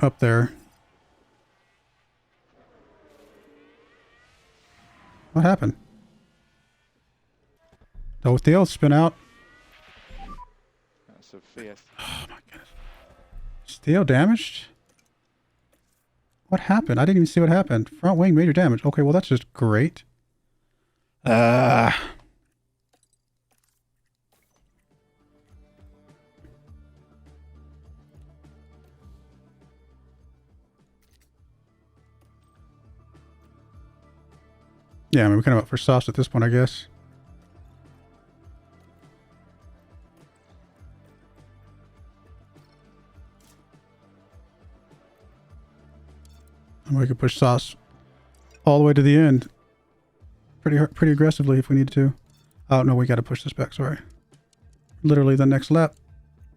up there. What happened? Oh, with the oath spin out. chance of Fiat. Oh my goodness. Steel damaged? What happened? I didn't even see what happened. Front wing major damage. Okay, well that's just great. Yeah, I mean, we're kind of up for sauce at this point, I guess. And we could push sauce all the way to the end. Pretty aggressively if we need to. Oh, no, we got to push this back, sorry. Literally the next lap.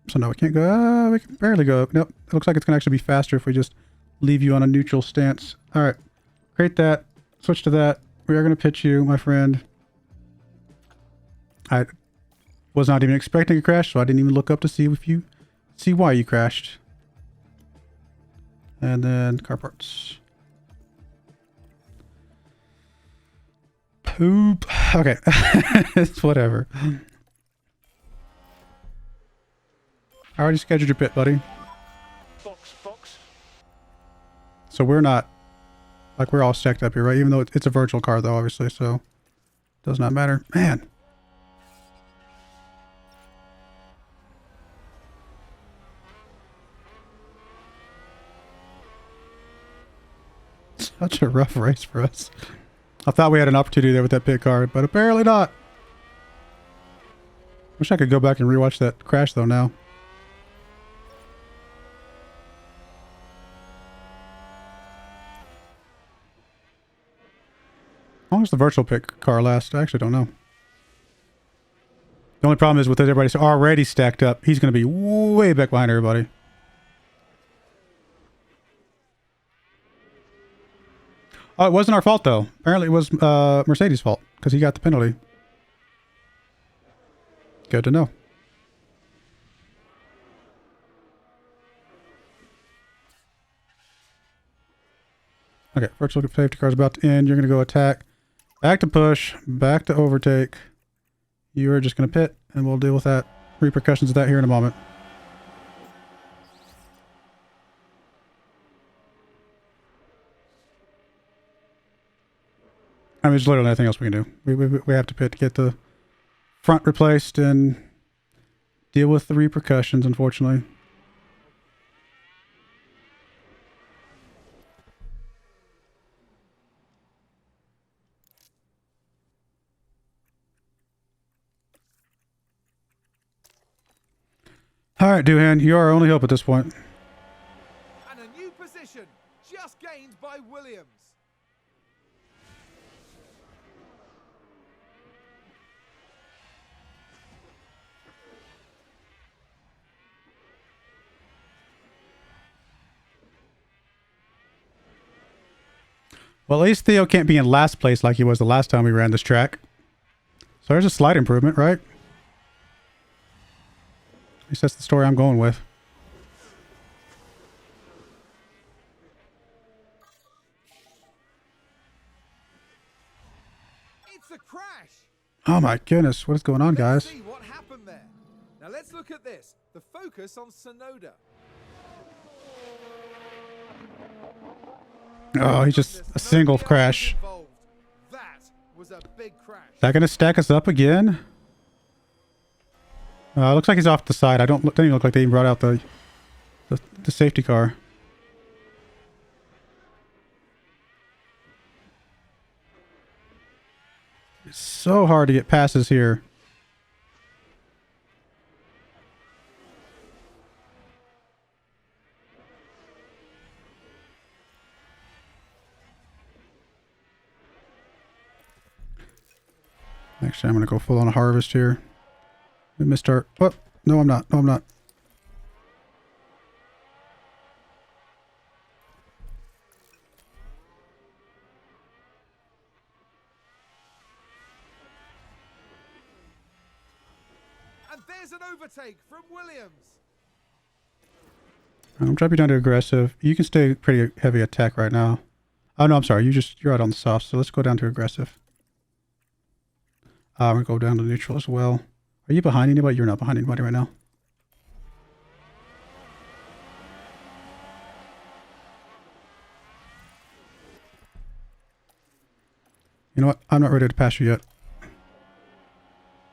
So no, we can't go. We can barely go. Nope. It looks like it's going to actually be faster if we just leave you on a neutral stance. All right. Create that. Switch to that. We are going to pitch you, my friend. I was not even expecting a crash, so I didn't even look up to see why you crashed. And then car parts. Poop. Okay. It's whatever. I already scheduled your pit, buddy. Box. So we're not, like, we're all stacked up here, right? Even though it's a virtual car, though, obviously, so does not matter. Man. Such a rough race for us. I thought we had an opportunity there with that pit car, but apparently not. Wish I could go back and rewatch that crash, though, now. How long does the virtual pit car last? I actually don't know. The only problem is with everybody's already stacked up, he's going to be way back behind everybody. Oh, it wasn't our fault, though. Apparently it was Mercedes' fault, because he got the penalty. Good to know. Okay, virtual safety car's about to end. You're going to go attack. Back to push. Back to overtake. You are just going to pit, and we'll deal with that. Repercussions of that here in a moment. I mean, there's literally nothing else we can do. We have to pit to get the front replaced and deal with the repercussions, unfortunately. All right, Doohan, you're our only hope at this point. And a new position just gained by Williams. Well, at least Theo can't be in last place like he was the last time we ran this track. So there's a slight improvement, right? At least that's the story I'm going with. It's a crash. Oh my goodness, what is going on, guys? Let's see what happened there. Now let's look at this. The focus on Sonoda. Oh, he's just a single crash. That was a big crash. Is that going to stack us up again? Looks like he's off the side. Doesn't even look like they even brought out the safety car. It's so hard to get passes here. Actually, I'm going to go full on a harvest here. We missed our... Oh, no, I'm not. No, I'm not. And there's an overtake from Williams. I'm dropping you down to aggressive. You can stay pretty heavy attack right now. Oh, no, I'm sorry. You're out on the soft, so let's go down to aggressive. I'm going to go down to neutral as well. Are you behind anybody? You're not behind anybody right now. You know what? I'm not ready to pass you yet.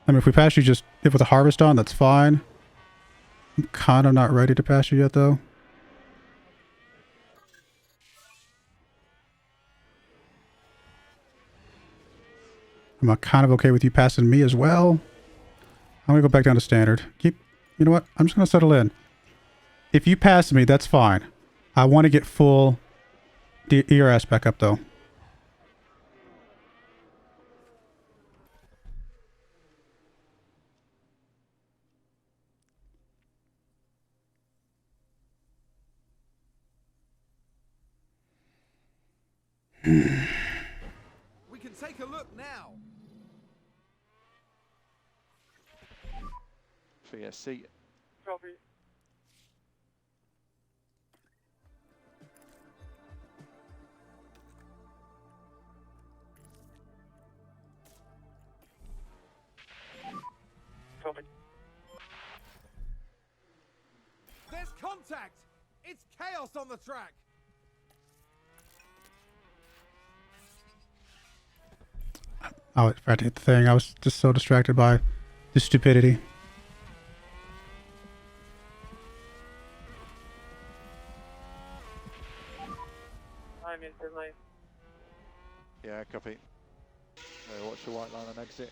I mean, if we pass you just if with a harvest on, that's fine. I'm kind of not ready to pass you yet, though. I'm kind of okay with you passing me as well. I'm going to go back down to standard. You know what? I'm just going to settle in. If you pass me, that's fine. I want to get full ERS back up, though. We can take a look now. VSC. Copy. Copy. There's contact. It's chaos on the track. Oh, I forgot to hit the thing. I was just so distracted by the stupidity. I'm in for lane. Yeah, copy. Watch the white line on exit.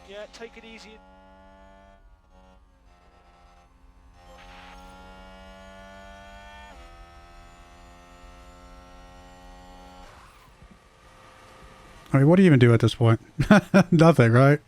Yeah, take it easy. I mean, what do you even do at this point? Nothing, right?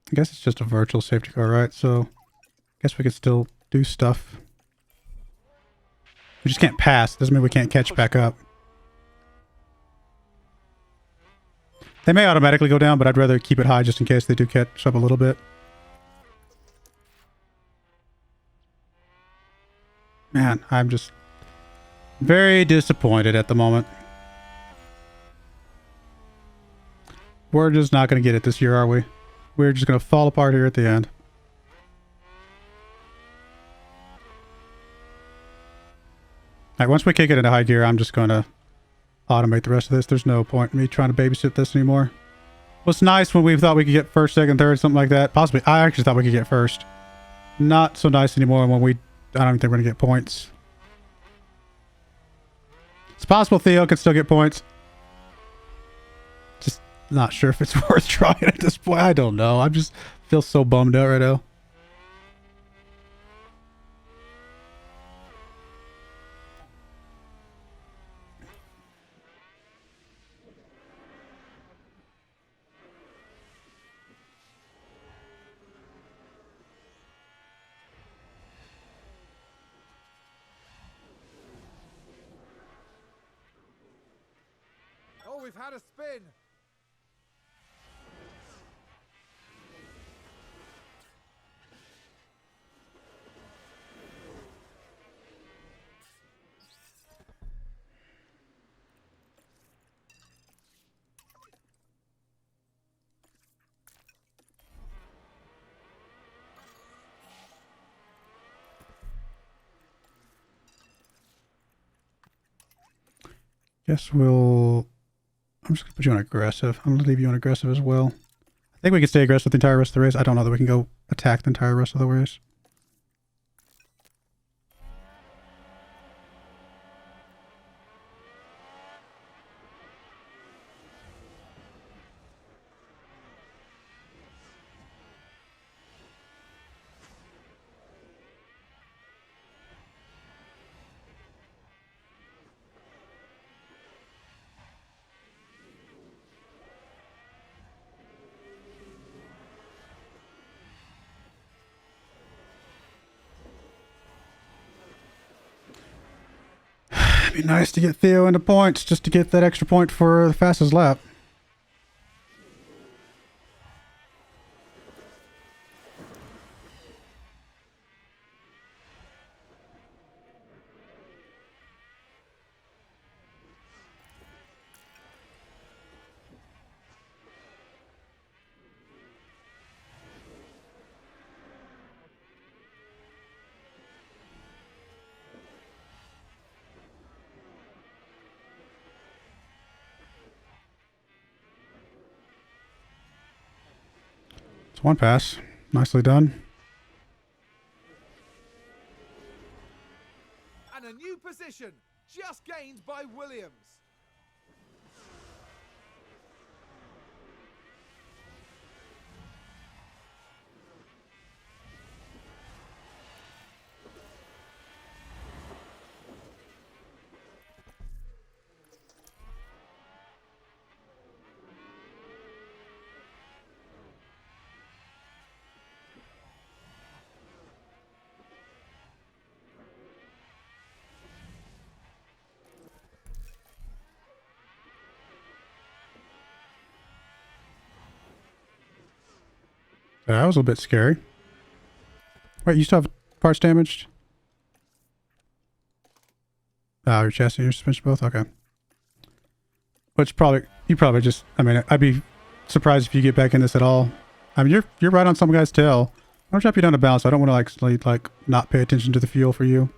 I guess it's just a virtual safety car, right? So I guess we could still do stuff. We just can't pass. Doesn't mean we can't catch back up. They may automatically go down, but I'd rather keep it high just in case they do catch up a little bit. Man, I'm just very disappointed at the moment. We're just not going to get it this year, are we? We're just going to fall apart here at the end. Alright, once we kick it into high gear, I'm just going to automate the rest of this. There's no point in me trying to babysit this anymore. It was nice when we thought we could get first, second, third, something like that. Possibly, I actually thought we could get first. Not so nice anymore when I don't even think we're going to get points. It's possible Theo could still get points. Just not sure if it's worth trying at this point. I don't know. I just feel so bummed out right now. Oh, we've had a spin. Guess we'll... I'm just going to put you on aggressive. I'm going to leave you on aggressive as well. I think we can stay aggressive the entire rest of the race. I don't know that we can go attack the entire rest of the race. Be nice to get Theo into points just to get that extra point for the fastest lap. It's one pass. Nicely done. And a new position just gained by Williams. That was a bit scary. Wait, you still have parts damaged? Oh, your chassis and your suspension both? Okay. Which probably, you probably just, I mean, I'd be surprised if you get back in this at all. I mean, you're right on some guy's tail. I'm drop you down to balance, so I don't want to like not pay attention to the fuel for you.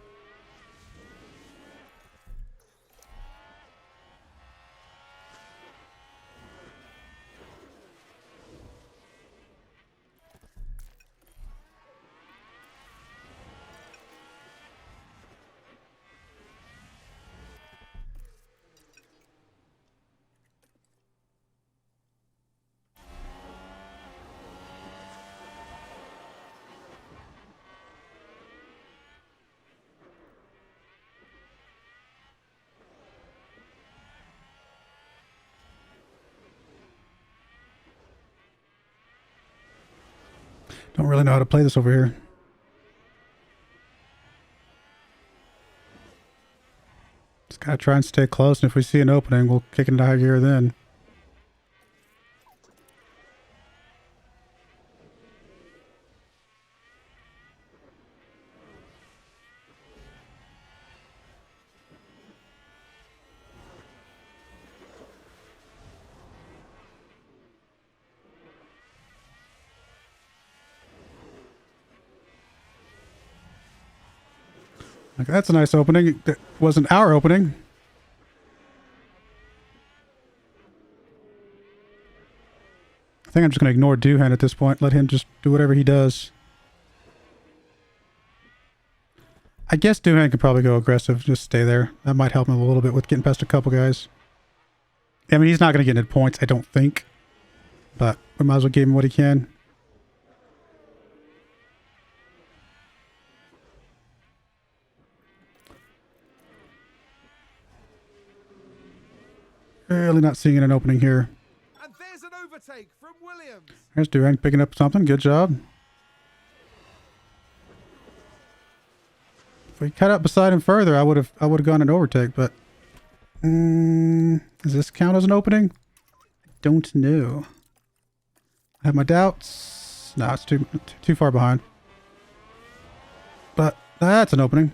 Don't really know how to play this over here. Just gotta try and stay close, and if we see an opening, we'll kick into high gear then. Like, that's a nice opening. That wasn't our opening. I think I'm just going to ignore Doohan at this point. Let him just do whatever he does. I guess Doohan could probably go aggressive. Just stay there. That might help him a little bit with getting past a couple guys. I mean, he's not going to get into points, I don't think. But we might as well give him what he can. Really not seeing an opening here. And there's an overtake from Williams. There's Durang picking up something. Good job. If we cut up beside him further, I would have gone an overtake, but does this count as an opening? I don't know. I have my doubts. No, it's too far behind. But that's an opening.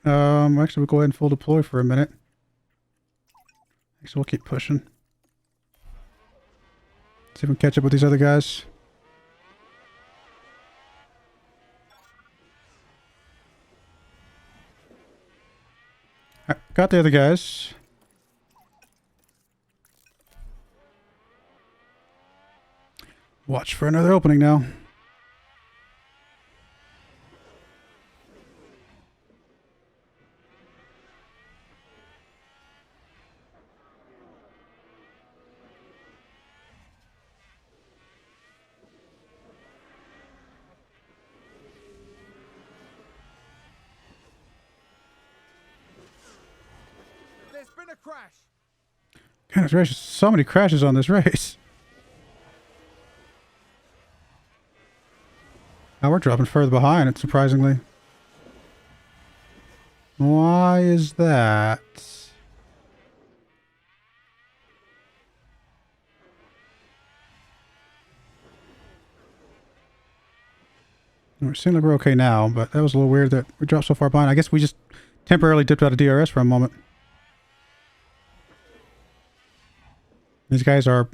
Actually, we'll go ahead and full deploy for a minute. Actually, we'll keep pushing. See if we can catch up with these other guys. Alright, got the other guys. Watch for another opening now. There's been a crash. Goodness gracious, so many crashes on this race. Now we're dropping further behind, it's surprisingly. Why is that? It seems like we're okay now, but that was a little weird that we dropped so far behind. I guess we just temporarily dipped out of DRS for a moment. These guys are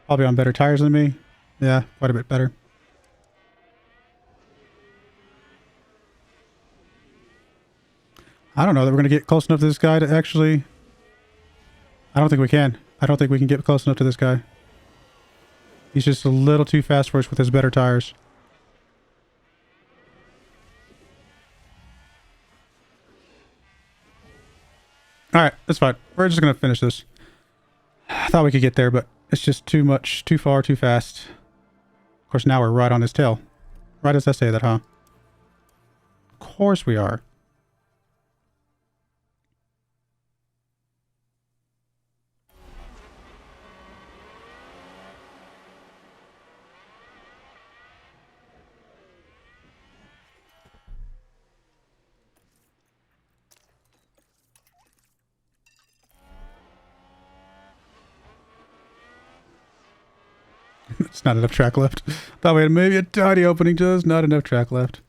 probably on better tires than me. Yeah, quite a bit better. I don't know that we're going to get close enough to this guy to actually... I don't think we can. I don't think we can get close enough to this guy. He's just a little too fast for us with his better tires. Alright, that's fine. We're just going to finish this. I thought we could get there, but it's just too much, too far, too fast. Of course, now we're right on his tail. Right as I say that, huh? Of course we are. It's not enough track left. Thought we had maybe a tiny opening, just not enough track left.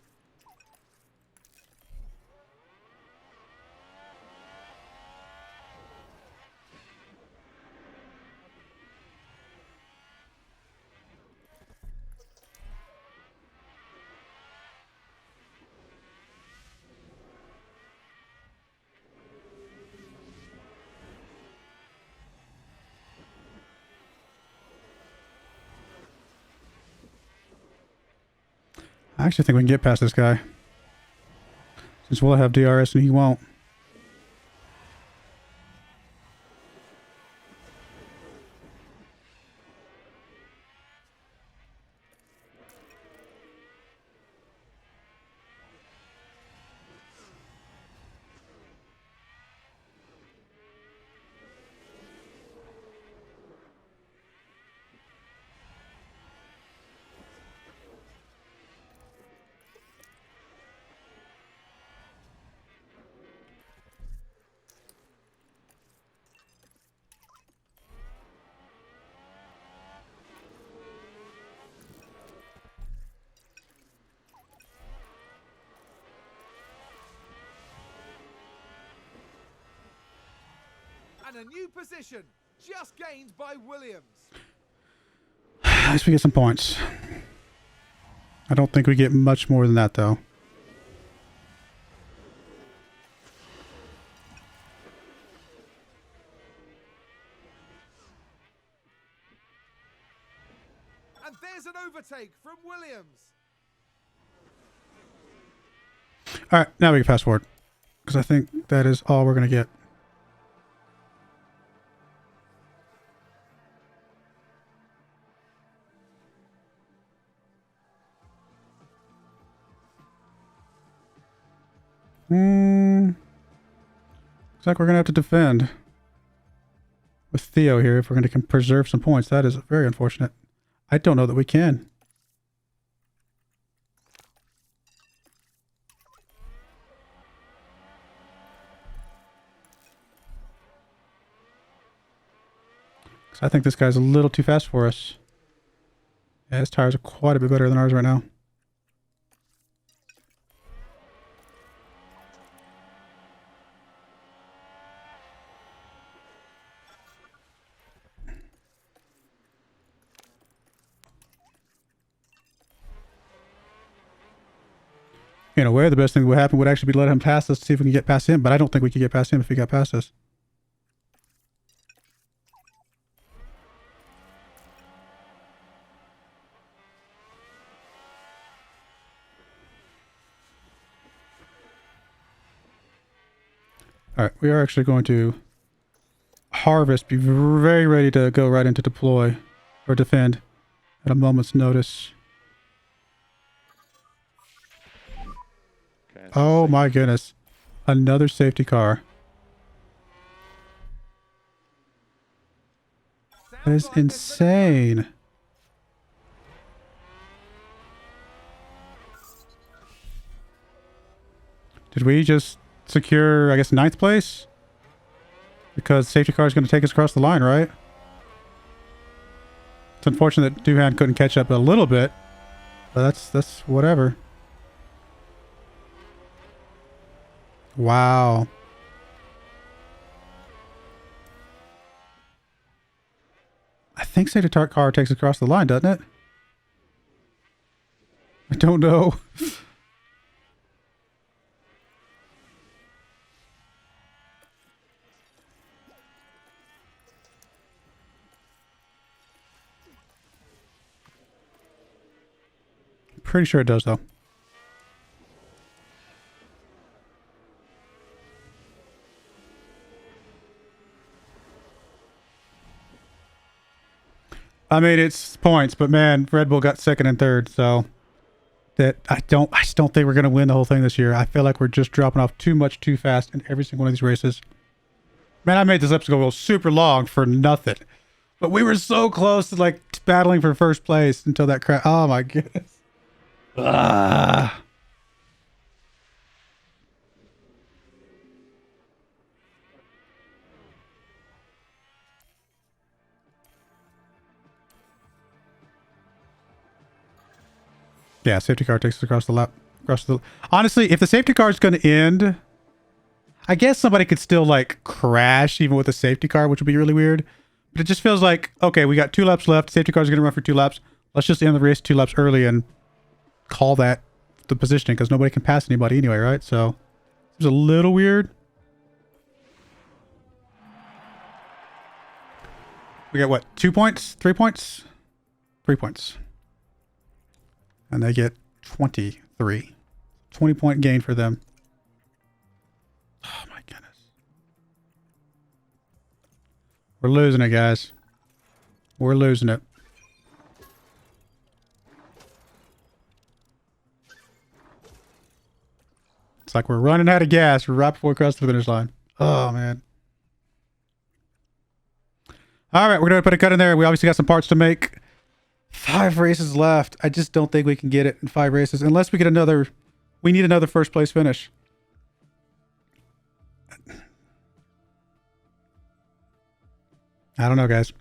I actually think we can get past this guy. Since we'll have DRS and he won't. And a new position just gained by Williams. At least we get some points. I don't think we get much more than that, though. And there's an overtake from Williams. All right, now we can fast forward. Because I think that is all we're going to get. Looks like we're going to have to defend with Theo here if we're going to preserve some points. That is very unfortunate. I don't know that we can. I think this guy's a little too fast for us. Yeah, his tires are quite a bit better than ours right now. In a way, the best thing that would happen would actually be let him pass us to see if we can get past him, but I don't think we could get past him if he got past us. Alright, we are actually going to harvest, be very ready to go right into deploy or defend at a moment's notice. Okay, Oh my goodness. Another safety car. That is insane. Did we just secure, I guess, 9th place. Because safety car is going to take us across the line, right? It's unfortunate that Duhan couldn't catch up a little bit. But that's whatever. Wow. I think safety car takes us across the line, doesn't it? I don't know. Pretty sure it does, though. I mean, it's points, but man, Red Bull got 2nd and 3rd, so that I just don't think we're gonna win the whole thing this year. I feel like we're just dropping off too much too fast in every single one of these races. Man, I made this episode go super long for nothing, but we were so close to like battling for first place until that crash. Oh my goodness. Ah. Yeah, safety car takes us across the lap. Honestly, if the safety car is going to end, I guess somebody could still like crash even with a safety car, which would be really weird. But it just feels like, okay, we got 2 laps left. Safety car is going to run for 2 laps. Let's just end the race 2 laps early and call that the positioning because nobody can pass anybody anyway, right? So it's a little weird. We got what? 2 points? 3 points? 3 points. And they get 23. 20-point gain for them. Oh my goodness. We're losing it, guys. We're losing it. It's like we're running out of gas right before we cross the finish line. Oh, man. All right, we're going to put a cut in there. We obviously got some parts to make. 5 races left. I just don't think we can get it in 5 races unless we get another. We need another first place finish. I don't know, guys.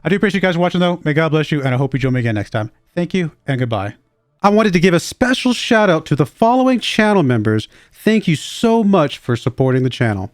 I do appreciate you guys watching, though. May God bless you, and I hope you join me again next time. Thank you, and goodbye. I wanted to give a special shout out to the following channel members. Thank you so much for supporting the channel.